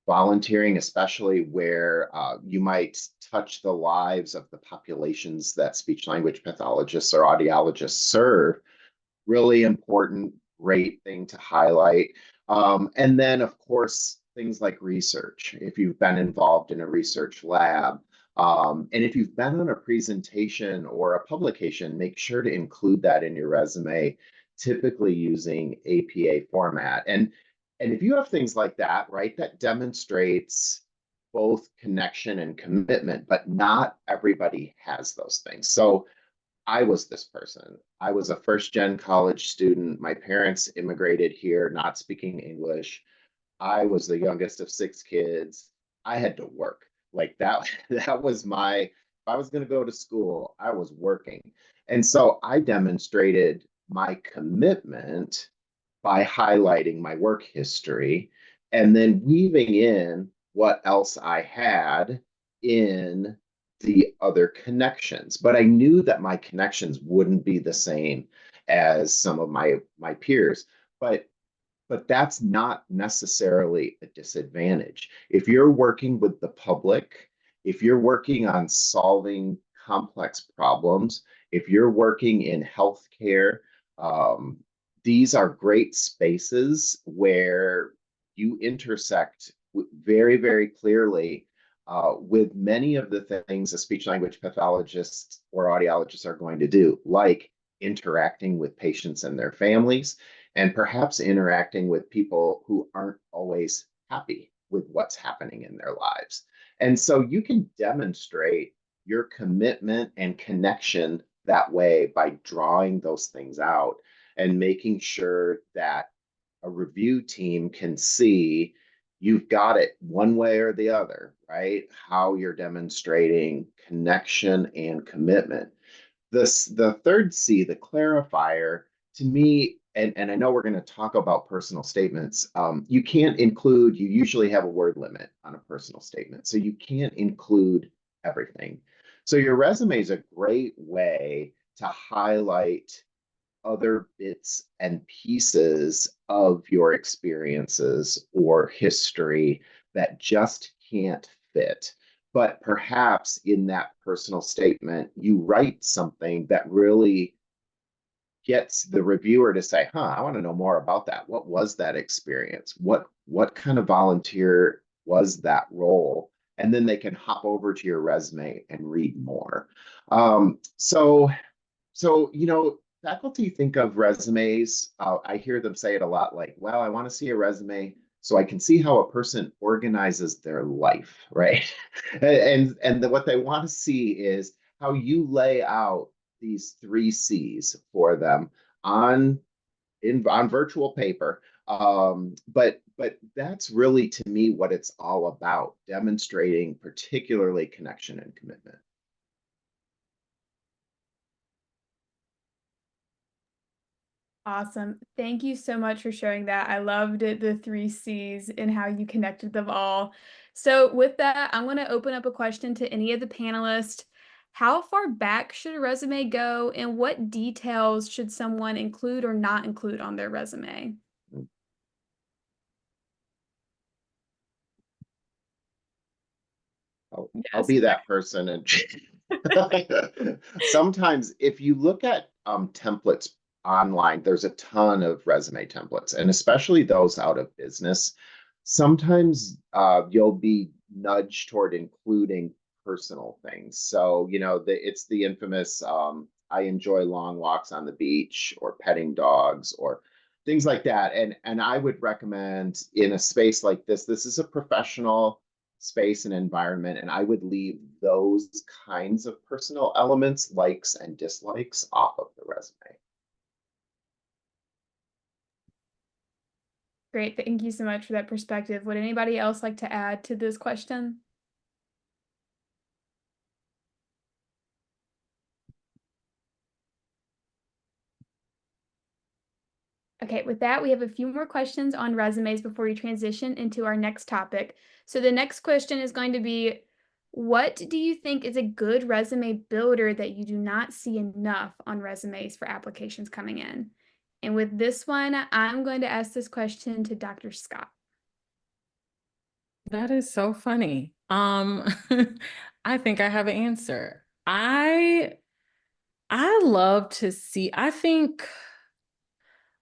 volunteering, especially where you might touch the lives of the populations that speech language pathologists or audiologists serve. Really important, great thing to highlight. And then, of course, things like research, if you've been involved in a research lab. And if you've been on a presentation or a publication, make sure to include that in your resume, typically using APA format. And if you have things like that, right, that demonstrates both connection and commitment, but not everybody has those things. So I was this person. I was a first-gen college student. My parents immigrated here, not speaking English. I was the youngest of 6 kids. I had to work. Like that was if I was going to go to school, I was working. And so I demonstrated my commitment by highlighting my work history and then weaving in what else I had in the other connections. But I knew that my connections wouldn't be the same as some of my peers. But that's not necessarily a disadvantage. If you're working with the public, if you're working on solving complex problems, if you're working in healthcare, these are great spaces where you intersect very, very clearly with many of the things a speech language pathologist or audiologist are going to do, like interacting with patients and their families, and perhaps interacting with people who aren't always happy with what's happening in their lives. And so you can demonstrate your commitment and connection that way by drawing those things out and making sure that a review team can see you've got it one way or the other, right? How you're demonstrating connection and commitment. The third C, the clarifier, to me, and I know we're going to talk about personal statements. You can't include, you usually have a word limit on a personal statement, so you can't include everything. So your resume is a great way to highlight other bits and pieces of your experiences or history that just can't fit. But perhaps in that personal statement, you write something that really gets the reviewer to say, huh, I want to know more about that. What was that experience? What kind of volunteer was that role? And then they can hop over to your resume and read more. So, faculty think of resumes. I hear them say it a lot like, well, I want to see a resume so I can see how a person organizes their life, right? What they want to see is how you lay out these 3 C's for them on virtual paper. But that's really to me what it's all about, demonstrating particularly connection and commitment. Awesome. Thank you so much for sharing that. I loved it, the 3 C's and how you connected them all. So with that, I'm going to open up a question to any of the panelists. How far back should a resume go, and what details should someone include or not include on their resume? I'll be that person. And sometimes if you look at templates online, there's a ton of resume templates, and especially those out of business. Sometimes you'll be nudged toward including personal things. So, it's the infamous I enjoy long walks on the beach, or petting dogs, or things like that. And I would recommend, in a space like this is a professional space and environment, and I would leave those kinds of personal elements, likes and dislikes, off of the resume. Great. Thank you so much for that perspective. Would anybody else like to add to this question? Okay, with that, we have a few more questions on resumes before we transition into our next topic. So the next question is going to be, what do you think is a good resume builder that you do not see enough on resumes for applications coming in? And with this one, I'm going to ask this question to Dr. Scott. That is so funny. I think I have an answer. I love to see, I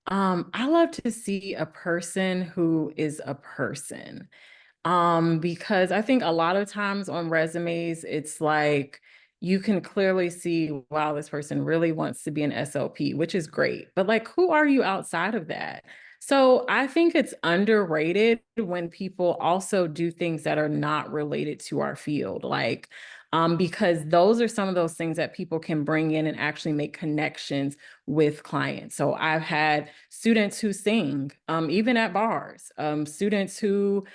love to see a person who is a person. Because I think a lot of times on resumes, it's like you can clearly see, wow, this person really wants to be an SLP, which is great. But like, who are you outside of that? So I think it's underrated when people also do things that are not related to our field, like because those are some of those things that people can bring in and actually make connections with clients. So I've had students who sing, even at bars, students who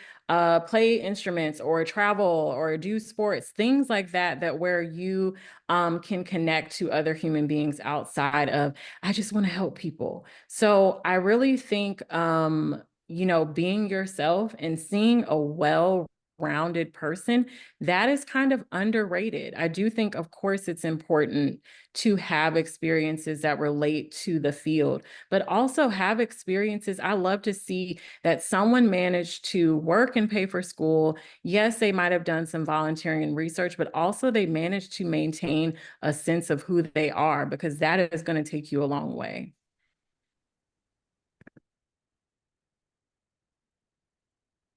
play instruments or travel or do sports, things like that, that where you can connect to other human beings outside of, I just want to help people. So I really think, being yourself and seeing a well-rounded person, that is kind of underrated. I do think, of course, it's important to have experiences that relate to the field, but also have experiences. I love to see that someone managed to work and pay for school. Yes, they might have done some volunteering and research, but also they managed to maintain a sense of who they are, because that is going to take you a long way.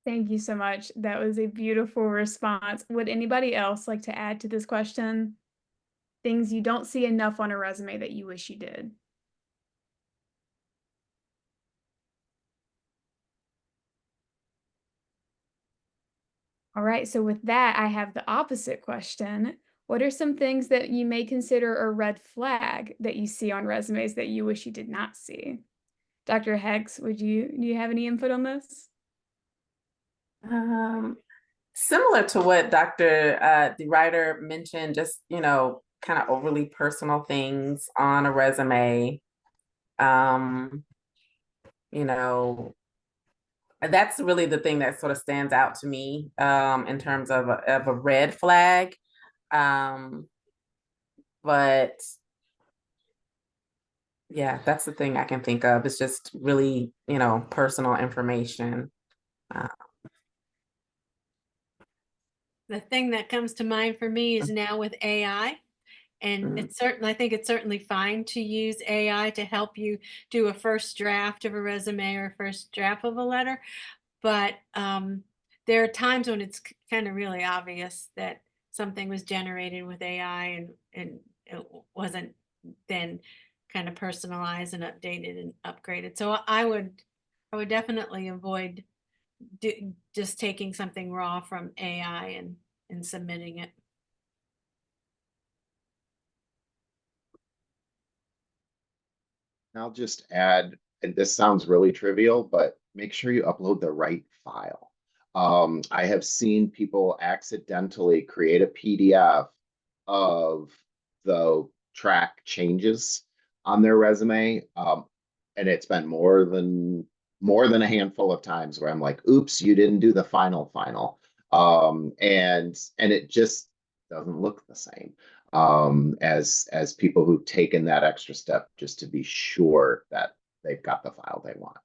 Thank you so much. That was a beautiful response. Would anybody else like to add to this question? Things you don't see enough on a resume that you wish you did. All right, so with that, I have the opposite question. What are some things that you may consider a red flag that you see on resumes that you wish you did not see? Dr. Heggs, do you have any input on this? Similar to what Dr. DeRuyter mentioned, just, kind of overly personal things on a resume. You know, that's really the thing that sort of stands out to me in terms of a red flag. But yeah, that's the thing I can think of. It's just really, personal information. The thing that comes to mind for me is now with AI. And I think it's certainly fine to use AI to help you do a first draft of a resume or a first draft of a letter. But there are times when it's kind of really obvious that something was generated with AI and it wasn't then kind of personalized and updated and upgraded. So I would definitely avoid just taking something raw from AI and submitting it. I'll just add, and this sounds really trivial, but make sure you upload the right file. I have seen people accidentally create a PDF of the track changes on their resume. And it's been more than a handful of times where I'm like, oops, you didn't do the final. And it just doesn't look the same as people who've taken that extra step just to be sure that they've got the file they want.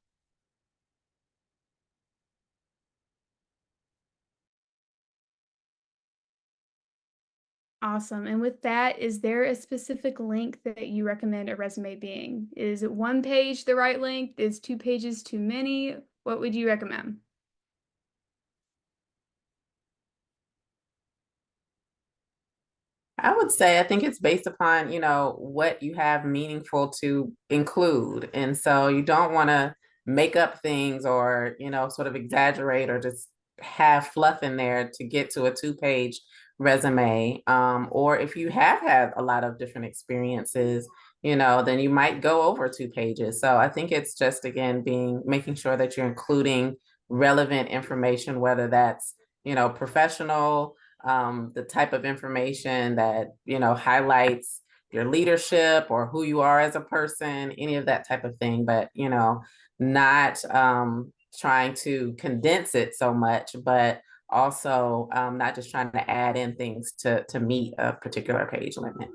Awesome. And with that, is there a specific length that you recommend a resume being? Is it 1 page the right length? Is 2 pages too many? What would you recommend? I would say I think it's based upon, what you have meaningful to include. And so you don't want to make up things or, sort of exaggerate or just have fluff in there to get to a 2-page resume. Or if you have had a lot of different experiences, then you might go over 2 pages. So I think it's just, again, making sure that you're including relevant information, whether that's, professional, the type of information that, highlights your leadership or who you are as a person, any of that type of thing, but, not trying to condense it so much, but also not just trying to add in things to meet a particular page limit.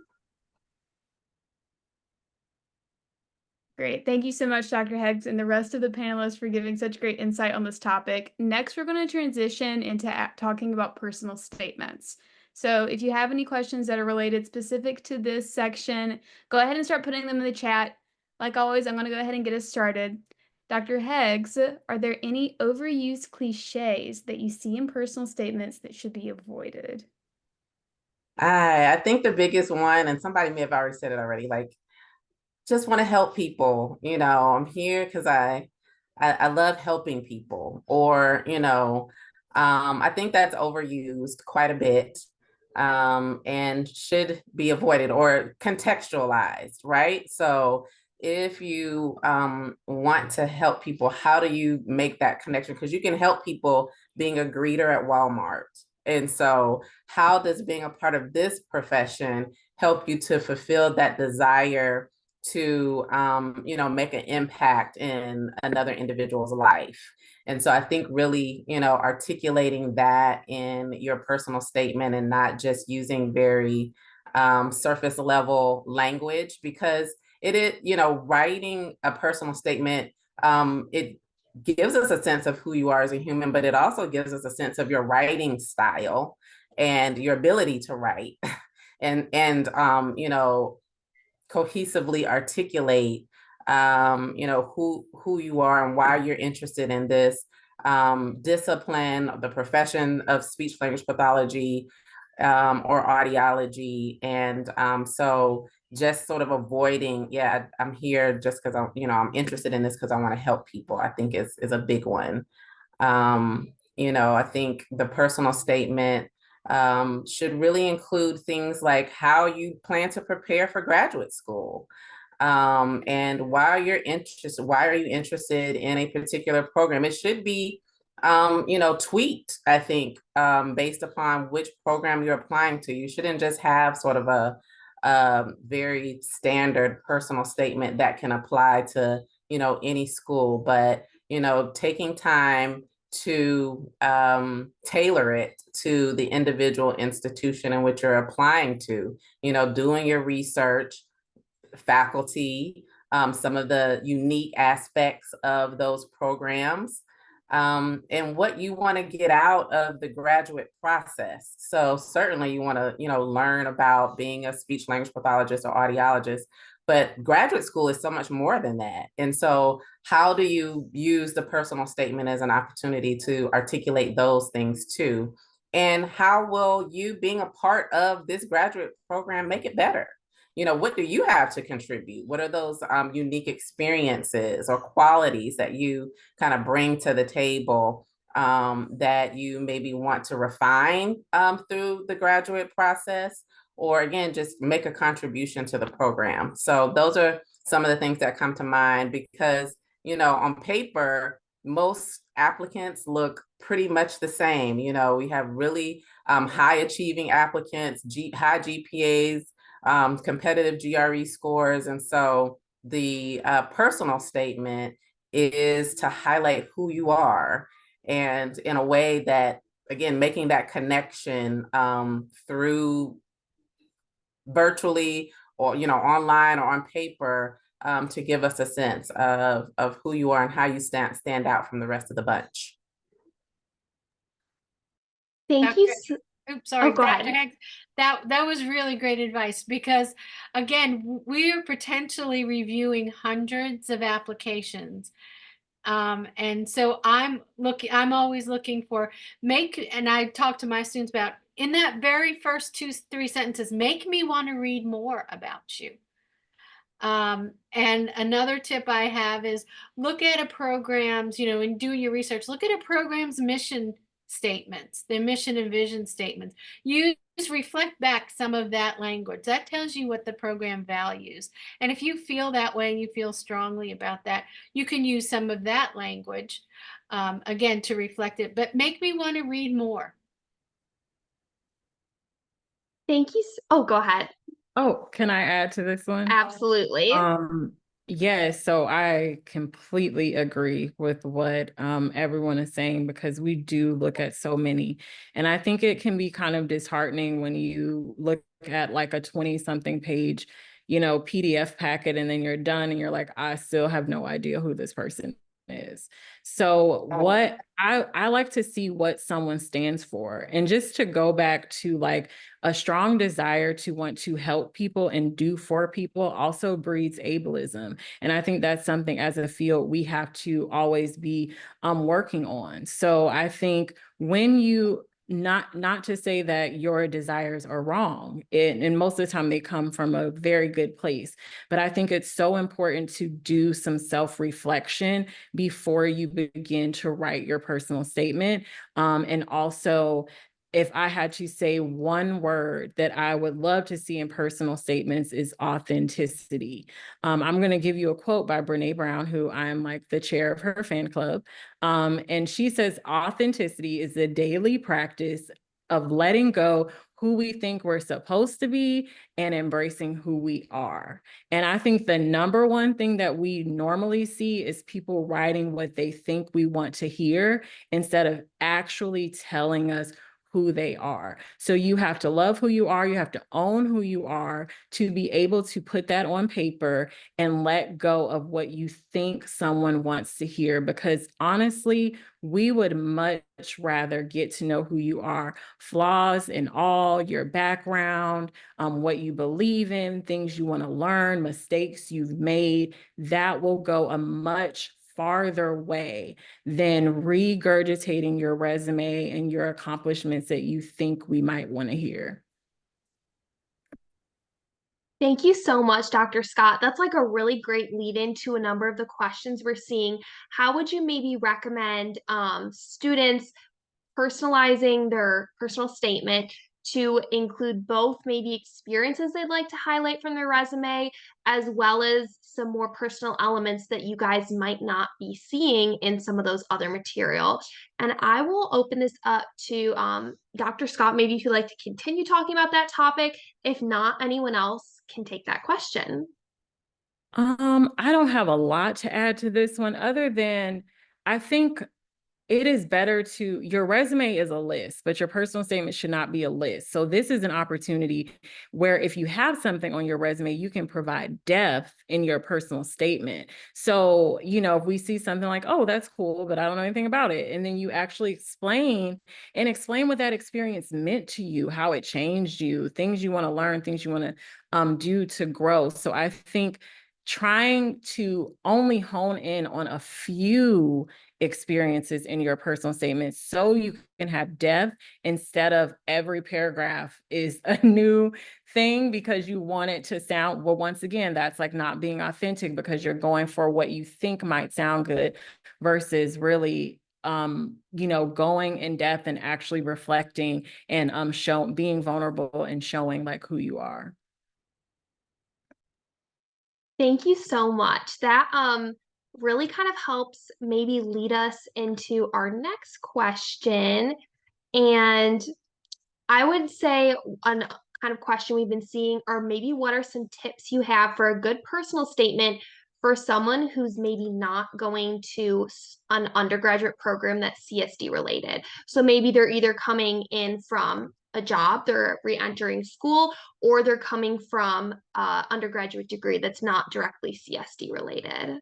Great. Thank you so much, Dr. Heggs, and the rest of the panelists for giving such great insight on this topic. Next, we're going to transition into talking about personal statements. So if you have any questions that are related specific to this section, go ahead and start putting them in the chat. Like always, I'm going to go ahead and get us started. Dr. Heggs, are there any overused cliches that you see in personal statements that should be avoided? I think the biggest one, and somebody may have already said it already, like, just want to help people. I'm here because I love helping people, or I think that's overused quite a bit, and should be avoided or contextualized, right? So if you want to help people, how do you make that connection? Because you can help people being a greeter at Walmart. And so how does being a part of this profession help you to fulfill that desire to make an impact in another individual's life? And so I think really, articulating that in your personal statement and not just using very surface level language, because it is, writing a personal statement, it gives us a sense of who you are as a human, but it also gives us a sense of your writing style and your ability to write and cohesively articulate who you are and why you're interested in this discipline, the profession of speech language pathology or audiology. And so just sort of avoiding, I'm here just because I'm interested in this because I want to help people, I think is a big one. I think the personal statement should really include things like how you plan to prepare for graduate school. And why are you interested in a particular program? It should be, tweaked, I think, based upon which program you're applying to. You shouldn't just have sort of a very standard personal statement that can apply to, any school, but, taking time to tailor it to the individual institution in which you're applying to, doing your research, faculty, some of the unique aspects of those programs, and what you want to get out of the graduate process. So certainly you want to, learn about being a speech language pathologist or audiologist, but graduate school is so much more than that. And so how do you use the personal statement as an opportunity to articulate those things too? And how will you being a part of this graduate program make it better? What do you have to contribute? What are those unique experiences or qualities that you kind of bring to the table that you maybe want to refine through the graduate process, or again, just make a contribution to the program? So those are some of the things that come to mind because, on paper, most applicants look pretty much the same. We have really high achieving applicants, high GPAs, competitive GRE scores. And so the personal statement is to highlight who you are, and in a way that, again, making that connection through virtually or, online or on paper, to give us a sense of who you are and how you stand out from the rest of the bunch. Thank you. Oops, sorry, go ahead. That was really great advice because, again, we're potentially reviewing hundreds of applications. And so I'm always looking for and I talk to my students about, in that very first 2-3 sentences, make me want to read more about you. And another tip I have is look at a program's, and do your research, look at a program's mission statements, their mission and vision statements. Reflect back some of that language. That tells you what the program values. And if you feel that way and you feel strongly about that, you can use some of that language, again, to reflect it. But make me want to read more. Thank you. Oh, go ahead. Oh, can I add to this one? Absolutely. Yes, so I completely agree with what everyone is saying, because we do look at so many. And I think it can be kind of disheartening when you look at like a 20-something page, PDF packet, and then you're done and you're like, I still have no idea who this person is. So what I like to see what someone stands for, and just to go back to like a strong desire to want to help people and do for people also breeds ableism. And I think that's something as a field we have to always be working on. So I think when you not to say that your desires are wrong, and most of the time they come from a very good place, but I think it's so important to do some self-reflection before you begin to write your personal statement. And also, if I had to say one word that I would love to see in personal statements, is authenticity. I'm going to give you a quote by Brene Brown, who I'm like the chair of her fan club. And she says, authenticity is the daily practice of letting go who we think we're supposed to be and embracing who we are. And I think the number one thing that we normally see is people writing what they think we want to hear instead of actually telling us who they are. So you have to love who you are. You have to own who you are to be able to put that on paper and let go of what you think someone wants to hear. Because honestly, we would much rather get to know who you are, flaws in all, your background, what you believe in, things you want to learn, mistakes you've made. That will go a much farther way than regurgitating your resume and your accomplishments that you think we might want to hear. Thank you so much, Dr. Scott. That's like a really great lead into a number of the questions we're seeing. How would you maybe recommend students personalizing their personal statement to include both maybe experiences they'd like to highlight from their resume, as well as some more personal elements that you guys might not be seeing in some of those other material. And I will open this up to Dr. Scott, maybe if you'd like to continue talking about that topic. If not, anyone else can take that question. I don't have a lot to add to this one other than I think it is better to, your resume is a list, but your personal statement should not be a list. So this is an opportunity where if you have something on your resume, you can provide depth in your personal statement. So, you know, if we see something like, oh, that's cool, but I don't know anything about it. And then you actually explain what that experience meant to you, how it changed you, things you want to learn, things you want to do to grow. So I think trying to only hone in on a few experiences in your personal statement so you can have depth instead of every paragraph is a new thing because you want it to sound, well, once again, that's like not being authentic because you're going for what you think might sound good versus really you know, going in depth and actually reflecting and being vulnerable and showing like who you are. Thank you so much. That really kind of helps maybe lead us into our next question. And I would say an kind of question we've been seeing are maybe what are some tips you have for a good personal statement for someone who's maybe not going to an undergraduate program that's CSD related. So maybe they're either coming in from a job, they're re-entering school, or they're coming from an undergraduate degree that's not directly CSD related.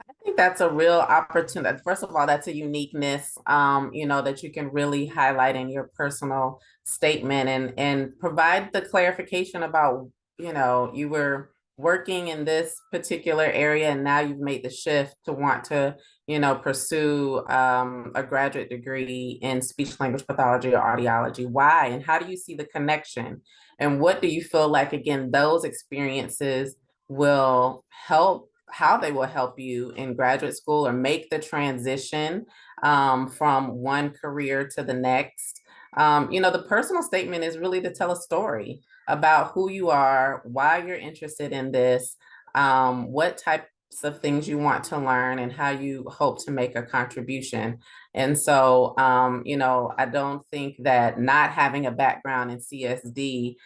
I think that's a real opportunity. First of all, that's a uniqueness, you know, that you can really highlight in your personal statement and provide the clarification about, you know, you were working in this particular area and now you've made the shift to want to, you know, pursue a graduate degree in speech language pathology or audiology. Why? And how do you see the connection? And what do you feel like, again, those experiences will help, how they will help you in graduate school or make the transition from one career to the next. You know, the personal statement is really to tell a story about who you are, why you're interested in this, what types of things you want to learn, and how you hope to make a contribution. And so, you know, I don't think that not having a background in CSD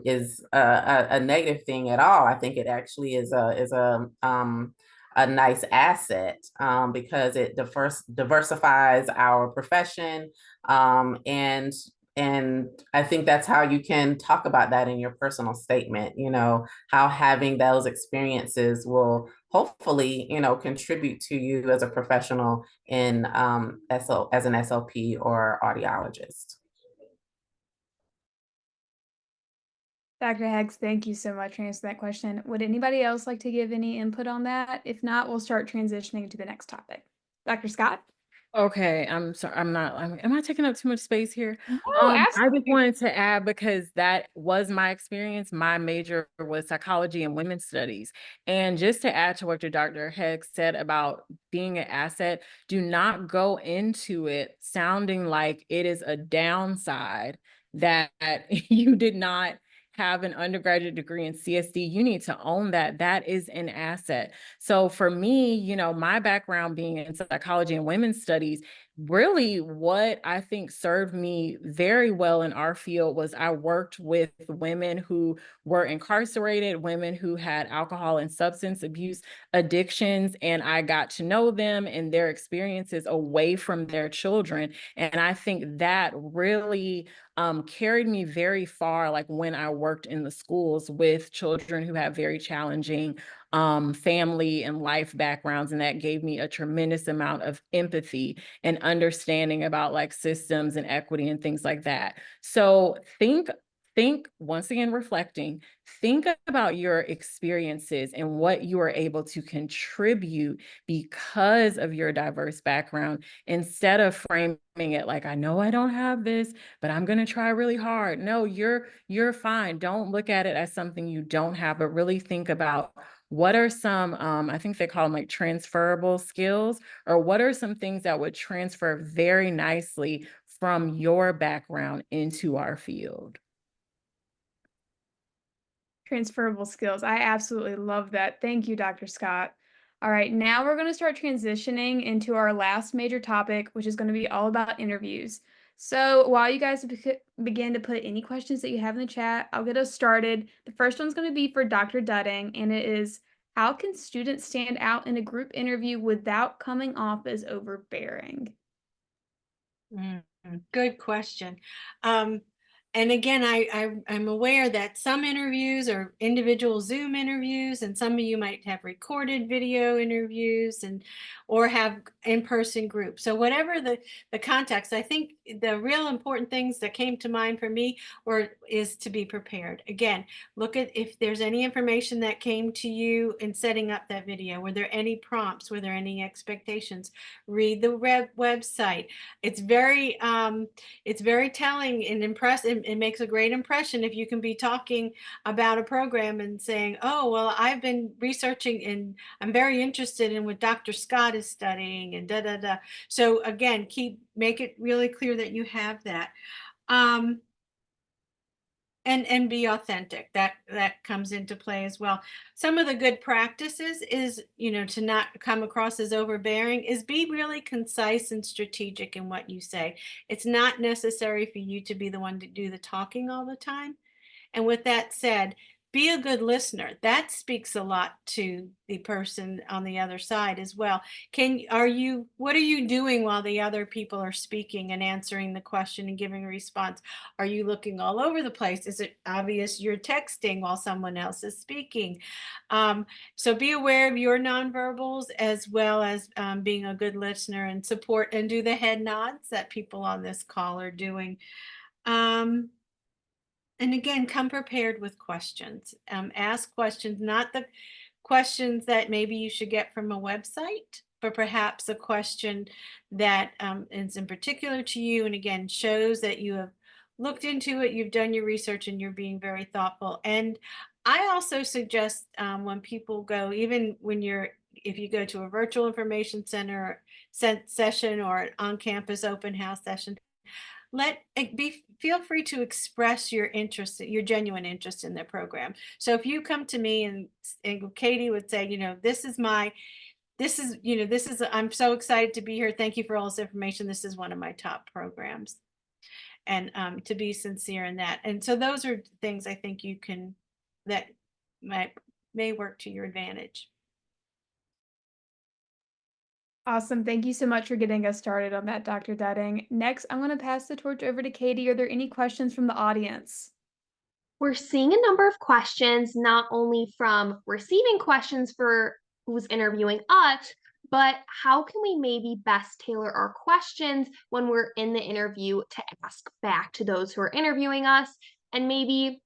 is a negative thing at all. I think it actually is a nice asset because it diversifies our profession, and I think that's how you can talk about that in your personal statement. You know, how having those experiences will hopefully, you know, contribute to you as a professional in as an SLP or audiologist. Dr. Heggs, thank you so much for answering that question. Would anybody else like to give any input on that? If not, we'll start transitioning to the next topic. Dr. Scott? Okay, I'm sorry. Am I taking up too much space here? No, I just absolutely. wanted to add because that was my experience. My major was psychology and women's studies. And just to add to what your Dr. Heggs said about being an asset, do not go into it sounding like it is a downside that you did not have an undergraduate degree in CSD. You need to own that. That is an asset. So for me, you know, my background being in psychology and women's studies, really what I think served me very well in our field was I worked with women who were incarcerated, women who had alcohol and substance abuse addictions, and I got to know them and their experiences away from their children. And I think that really carried me very far, like when I worked in the schools with children who have very challenging family and life backgrounds. And that gave me a tremendous amount of empathy and understanding about like systems and equity and things like that. So think once again, reflecting, think about your experiences and what you are able to contribute because of your diverse background, instead of framing it like, I know I don't have this, but I'm going to try really hard. No, you're fine. Don't look at it as something you don't have, but really think about what are some, I think they call them like transferable skills, or what are some things that would transfer very nicely from your background into our field? Transferable skills. I absolutely love that. Thank you, Dr. Scott. All right, now we're going to start transitioning into our last major topic, which is going to be all about interviews. So while you guys begin to put any questions that you have in the chat, I'll get us started. The first one's going to be for Dr. Dudding, and it is, how can students stand out in a group interview without coming off as overbearing? Good question. And again, I'm aware that some interviews are individual Zoom interviews, and some of you might have recorded video interviews or have in-person groups. So whatever the context, I think the real important things that came to mind for me is to be prepared. Again, look at if there's any information that came to you in setting up that video. Were there any prompts? Were there any expectations? Read the website. It's very telling and impressive. It makes a great impression if you can be talking about a program and saying, oh, well, I've been researching and I'm very interested in what Dr. Scott is studying and da, da, da. So again, make it really clear that you have that. And be authentic. That comes into play as well. Some of the good practices is, to not come across as overbearing, is be really concise and strategic in what you say. It's not necessary for you to be the one to do the talking all the time. And with that said, be a good listener. That speaks a lot to the person on the other side as well. What are you doing while the other people are speaking and answering the question and giving a response? Are you looking all over the place? Is it obvious you're texting while someone else is speaking? So be aware of your nonverbals, as well as being a good listener and support, and do the head nods that people on this call are doing. And again, come prepared with questions. Ask questions, not the questions that maybe you should get from a website, but perhaps a question that is in particular to you, and again, shows that you have looked into it, you've done your research, and you're being very thoughtful. And I also suggest when people go, even if you go to a virtual information center session or an on-campus open house session, feel free to express your interest, your genuine interest in the program. So if you come to me and Katie would say, I'm so excited to be here. Thank you for all this information. This is one of my top programs. And to be sincere in that. And so those are things I think that may work to your advantage. Awesome. Thank you so much for getting us started on that, Dr. Dudding. Next, I'm going to pass the torch over to Katie. Are there any questions from the audience? We're seeing a number of questions, not only from receiving questions for who's interviewing us, but how can we maybe best tailor our questions when we're in the interview to ask back to those who are interviewing us? And maybe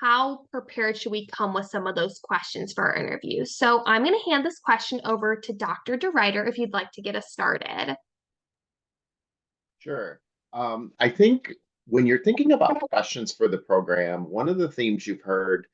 how prepared should we come with some of those questions for our interview? So I'm going to hand this question over to Dr. DeRuyter if you'd like to get us started. Sure. I think when you're thinking about questions for the program, one of the themes you've heard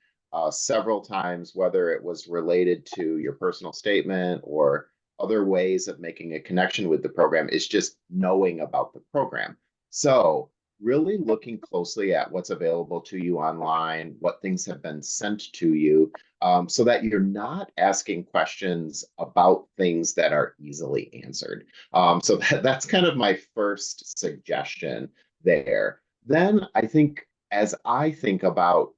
several times, whether it was related to your personal statement or other ways of making a connection with the program, is just knowing about the program. So really looking closely at what's available to you online, what things have been sent to you, so that you're not asking questions about things that are easily answered. So that's kind of my first suggestion there. Then I think, as I think about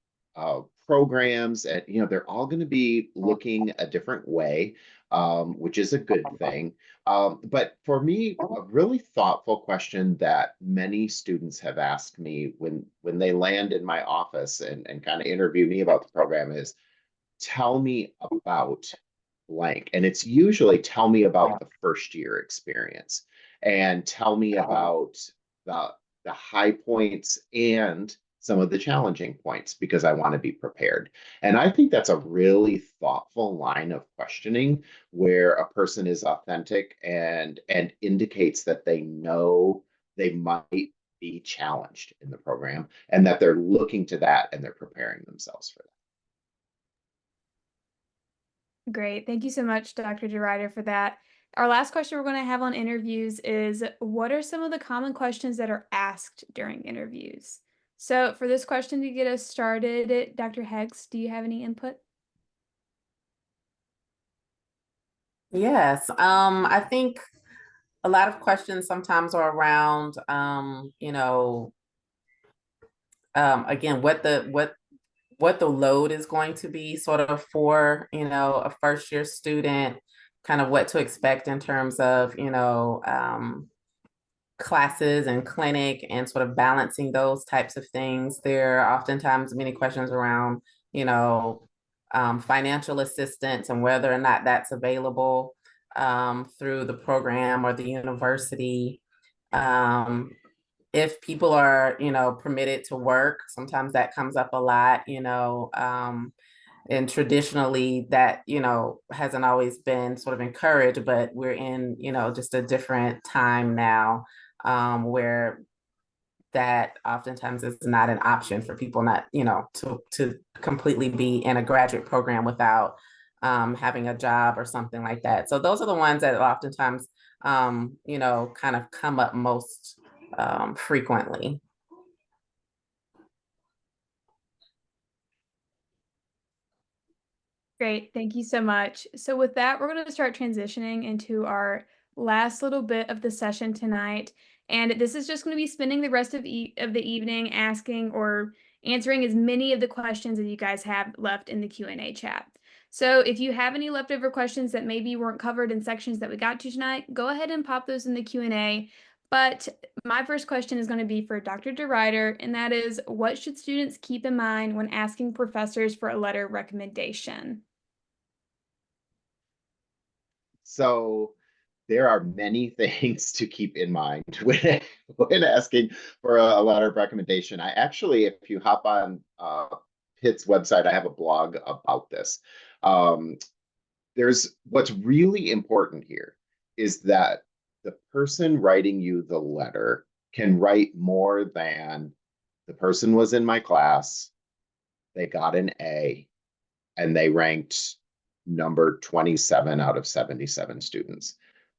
programs, and they're all going to be looking a different way, which is a good thing. But for me, a really thoughtful question that many students have asked me when they land in my office and kind of interview me about the program is, tell me about blank. And it's usually, tell me about the first year experience and tell me about the high points and some of the challenging points, because I want to be prepared. And I think that's a really thoughtful line of questioning where a person is authentic and indicates that they know they might be challenged in the program and that they're looking to that and they're preparing themselves for that. Great. Thank you so much, Dr. DeRider, for that. Our last question we're going to have on interviews is, what are some of the common questions that are asked during interviews? So for this question to get us started, Dr. Heggs, do you have any input? Yes, I think a lot of questions sometimes are around, again, what the load is going to be sort of for, a first year student, kind of what to expect in terms of, classes and clinic and sort of balancing those types of things. There are oftentimes many questions around, financial assistance and whether or not that's available through the program or the university. If people are, permitted to work, sometimes that comes up a lot, and traditionally that, hasn't always been sort of encouraged, but we're in, just a different time now where that oftentimes is not an option for people not, to completely be in a graduate program without having a job or something like that. So those are the ones that oftentimes, kind of come up most frequently. Great. Thank you so much. So with that, we're going to start transitioning into our last little bit of the session tonight. And this is just going to be spending the rest of the evening asking or answering as many of the questions that you guys have left in the Q&A chat. So if you have any leftover questions that maybe weren't covered in sections that we got to tonight, go ahead and pop those in the Q&A. But my first question is going to be for Dr. DeRider, and that is, what should students keep in mind when asking professors for a letter of recommendation? So there are many things to keep in mind when asking for a letter of recommendation. I actually, if you hop on Pitt's website, I have a blog about this. There's what's really important here is that the person writing you the letter can write more than the person was in my class, they got an A, and they ranked number 27 out of 77 students.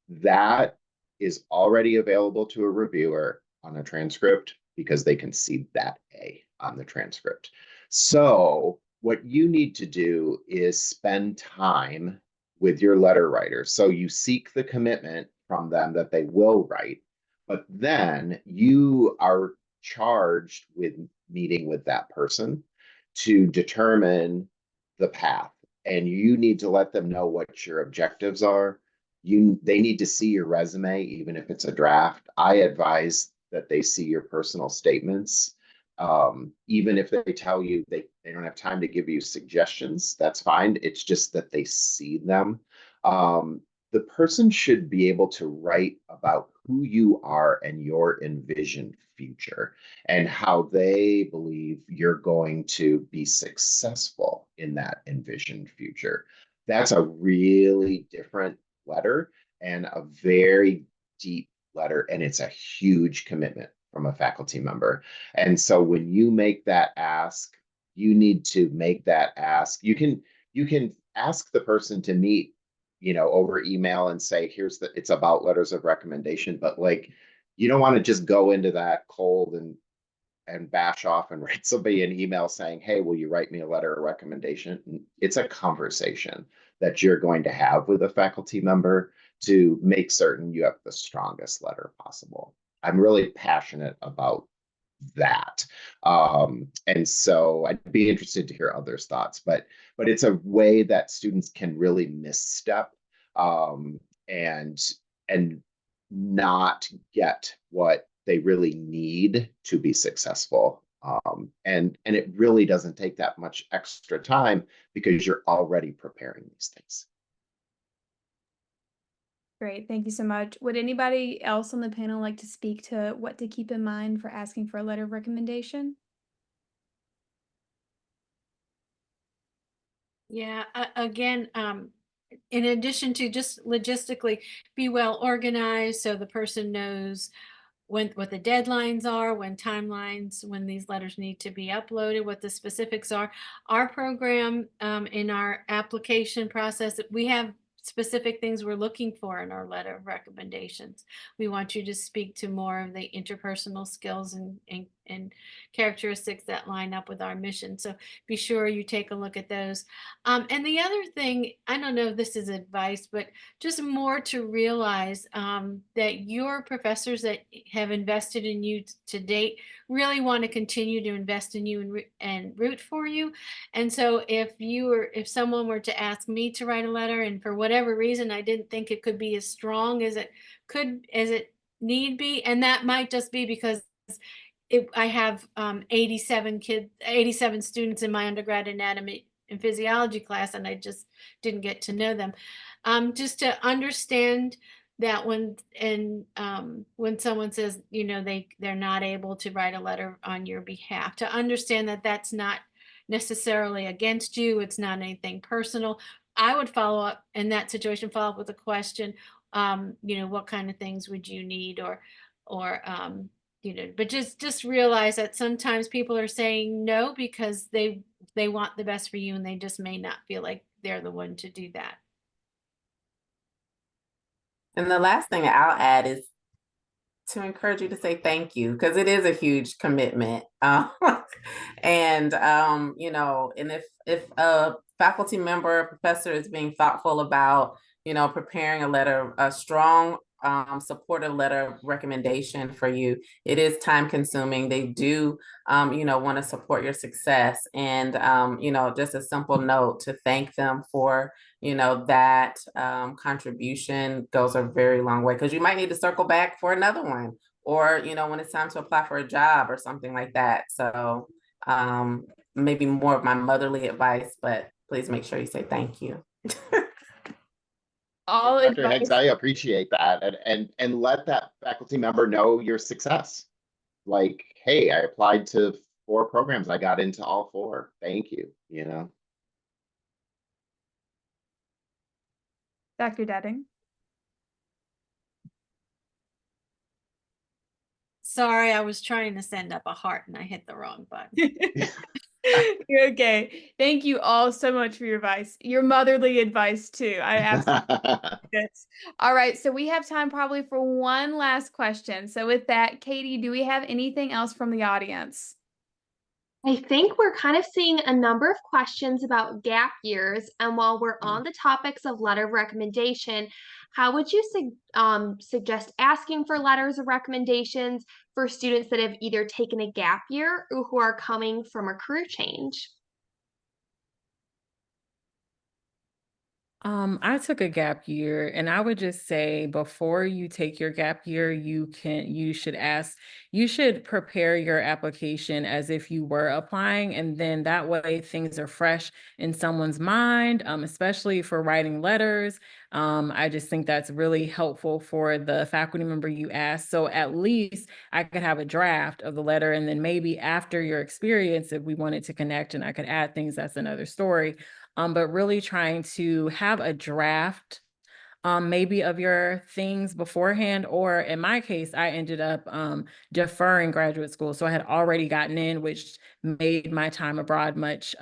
That is already available to a reviewer on a transcript because they can see that A on the transcript. So what you need to do is spend time with your letter writer. So you seek the commitment from them that they will write, but then you are charged with meeting with that person to determine the path, and you need to let them know what your objectives are. They need to see your resume, even if it's a draft. I advise that they see your personal statements. Even if they tell you they don't have time to give you suggestions, that's fine. It's just that they see them. The person should be able to write about who you are and your envisioned future and how they believe you're going to be successful in that envisioned future. That's a really different letter and a very deep letter, and it's a huge commitment from a faculty member. And so when you make that ask, you need to make that ask. You can ask the person to meet, over email and say, it's about letters of recommendation, but like, you don't want to just go into that cold and bash off and write somebody an email saying, hey, will you write me a letter of recommendation? It's a conversation that you're going to have with a faculty member to make certain you have the strongest letter possible. I'm really passionate about that. And so I'd be interested to hear others' thoughts, but it's a way that students can really misstep and not get what they really need to be successful. And it really doesn't take that much extra time because you're already preparing these things. Great, thank you so much. Would anybody else on the panel like to speak to what to keep in mind for asking for a letter of recommendation? Yeah, again, in addition to just logistically be well organized so the person knows what the deadlines are, when these letters need to be uploaded, what the specifics are. Our program, in our application process, we have specific things we're looking for in our letter of recommendations. We want you to speak to more of the interpersonal skills and characteristics that line up with our mission. So be sure you take a look at those. And the other thing, I don't know if this is advice, but just more to realize that your professors that have invested in you to date really want to continue to invest in you and root for you. And so if someone were to ask me to write a letter, and for whatever reason I didn't think it could be as strong as it need be, and that might just be because I have 87 students in my undergrad anatomy and physiology class, and I just didn't get to know them. Just to understand that when someone says, they're not able to write a letter on your behalf, to understand that that's not necessarily against you. It's not anything personal. I would follow up in that situation, follow up with a question, what kind of things would you need, or but just realize that sometimes people are saying no because they want the best for you, and they just may not feel like they're the one to do that. And the last thing I'll add is to encourage you to say thank you, because it is a huge commitment. And if a faculty member or professor is being thoughtful about, preparing a strong supportive letter of recommendation for you, it is time consuming. They do, want to support your success. And, just a simple note to thank them for, that contribution goes a very long way, because you might need to circle back for another one, or, when it's time to apply for a job or something like that. So maybe more of my motherly advice, but please make sure you say thank you. All Dr. advice. Higgs, I appreciate that, and let that faculty member know your success. Like, hey, I applied to 4 programs, I got into all 4. Thank you. Dr. Detting. Sorry, I was trying to send up a heart and I hit the wrong button. You're okay. Thank you all so much for your advice. Your motherly advice too. I absolutely. All right, so we have time probably for one last question. So with that, Katie, do we have anything else from the audience? I think we're kind of seeing a number of questions about gap years. And while we're on the topics of letter of recommendation, how would you suggest asking for letters of recommendations for students that have either taken a gap year or who are coming from a career change? I took a gap year, and I would just say before you take your gap year, you should prepare your application as if you were applying, and then that way things are fresh in someone's mind, especially for writing letters. I just think that's really helpful for the faculty member you ask. So at least I could have a draft of the letter, and then maybe after your experience, if we wanted to connect and I could add things, that's another story. But really trying to have a draft maybe of your things beforehand, or in my case, I ended up deferring graduate school. So I had already gotten in, which made my time abroad much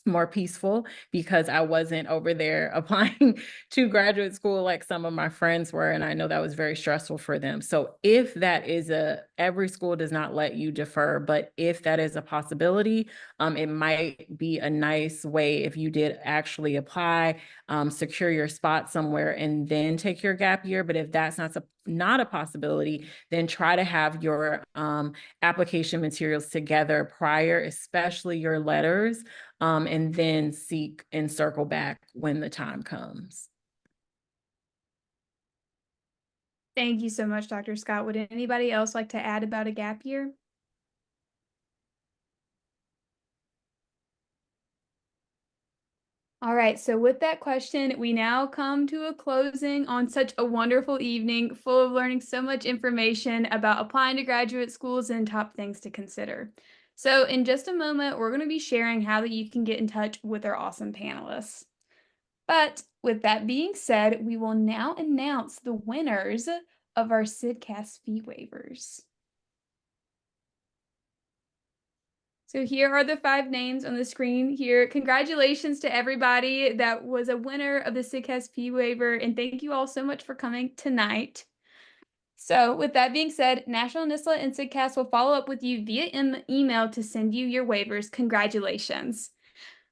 more peaceful, because I wasn't over there applying to graduate school like some of my friends were. And I know that was very stressful for them. So if that is every school does not let you defer, but if that is a possibility, it might be a nice way if you did actually apply, secure your spot somewhere, and then take your gap year. But if that's not a possibility, then try to have your application materials together prior, especially your letters, and then seek and circle back when the time comes. Thank you so much, Dr. Scott. Would anybody else like to add about a gap year? All right, so with that question, we now come to a closing on such a wonderful evening, full of learning so much information about applying to graduate schools and top things to consider. So in just a moment, we're going to be sharing how that you can get in touch with our awesome panelists. But with that being said, we will now announce the winners of our CSDCAS fee waivers. So here are the 5 names on the screen here. Congratulations to everybody that was a winner of the CSDCAS fee waiver, and thank you all so much for coming tonight. So with that being said, National NSSLHA and CSDCAS will follow up with you via email to send you your waivers. Congratulations.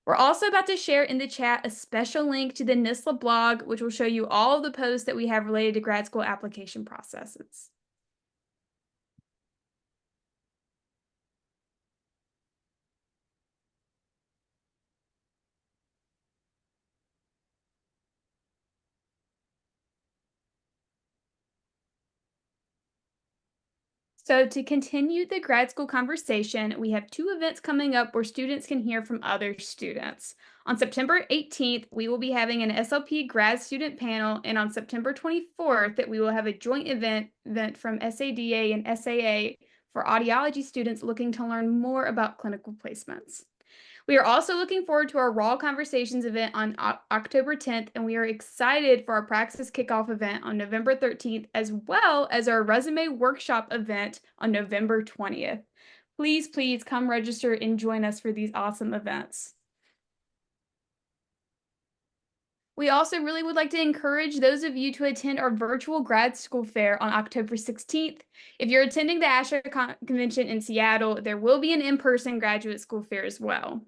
We're also about to share in the chat a special link to the NSSLHA blog, which will show you all of the posts that we have related to grad school application processes. So to continue the grad school conversation, we have 2 events coming up where students can hear from other students. On September 18th, we will be having an SLP grad student panel, and on September 24th, that we will have a joint event from SADA and SAA for audiology students looking to learn more about clinical placements. We are also looking forward to our Raw Conversations event on October 10th, and we are excited for our Praxis Kickoff event on November 13th, as well as our Resume Workshop event on November 20th. Please, please come register and join us for these awesome events. We also really would like to encourage those of you to attend our virtual grad school fair on October 16th. If you're attending the ASHA convention in Seattle, there will be an in-person graduate school fair as well.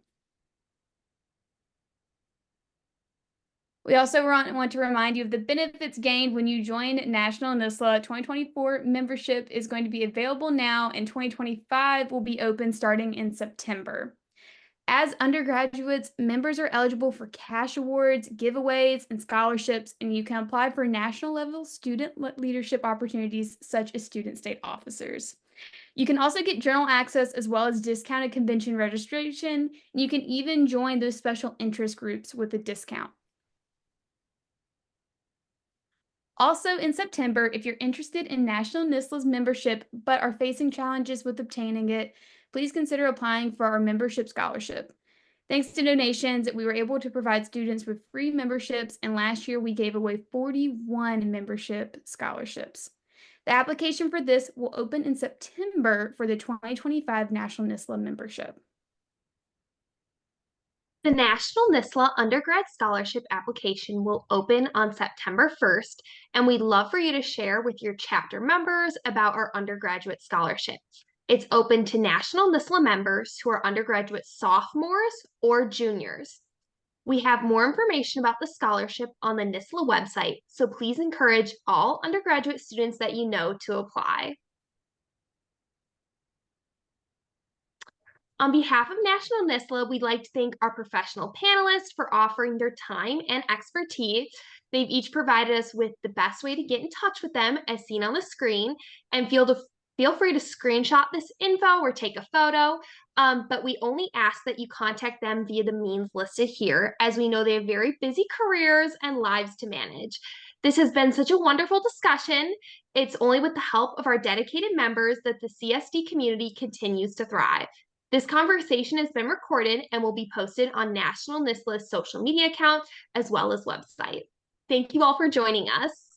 We also want to remind you of the benefits gained when you join National NSSLHA. 2024 membership is going to be available now, and 2025 will be open starting in September. As undergraduates, members are eligible for cash awards, giveaways, and scholarships, and you can apply for national level student leadership opportunities such as student state officers. You can also get journal access as well as discounted convention registration, and you can even join those special interest groups with a discount. Also in September, if you're interested in National NSSLHA's membership but are facing challenges with obtaining it, please consider applying for our membership scholarship. Thanks to donations, we were able to provide students with free memberships, and last year we gave away 41 membership scholarships. The application for this will open in September for the 2025 National NSSLHA membership. The National NSSLHA Undergrad Scholarship application will open on September 1st, and we'd love for you to share with your chapter members about our undergraduate scholarship. It's open to National NSSLHA members who are undergraduate sophomores or juniors. We have more information about the scholarship on the NSSLHA website, so please encourage all undergraduate students that you know to apply. On behalf of National NSSLHA, we'd like to thank our professional panelists for offering their time and expertise. They've each provided us with the best way to get in touch with them as seen on the screen, and feel free to screenshot this info or take a photo, but we only ask that you contact them via the means listed here, as we know they have very busy careers and lives to manage. This has been such a wonderful discussion. It's only with the help of our dedicated members that the CSD community continues to thrive. This conversation has been recorded and will be posted on National NSSLHA's social media account as well as website. Thank you all for joining us.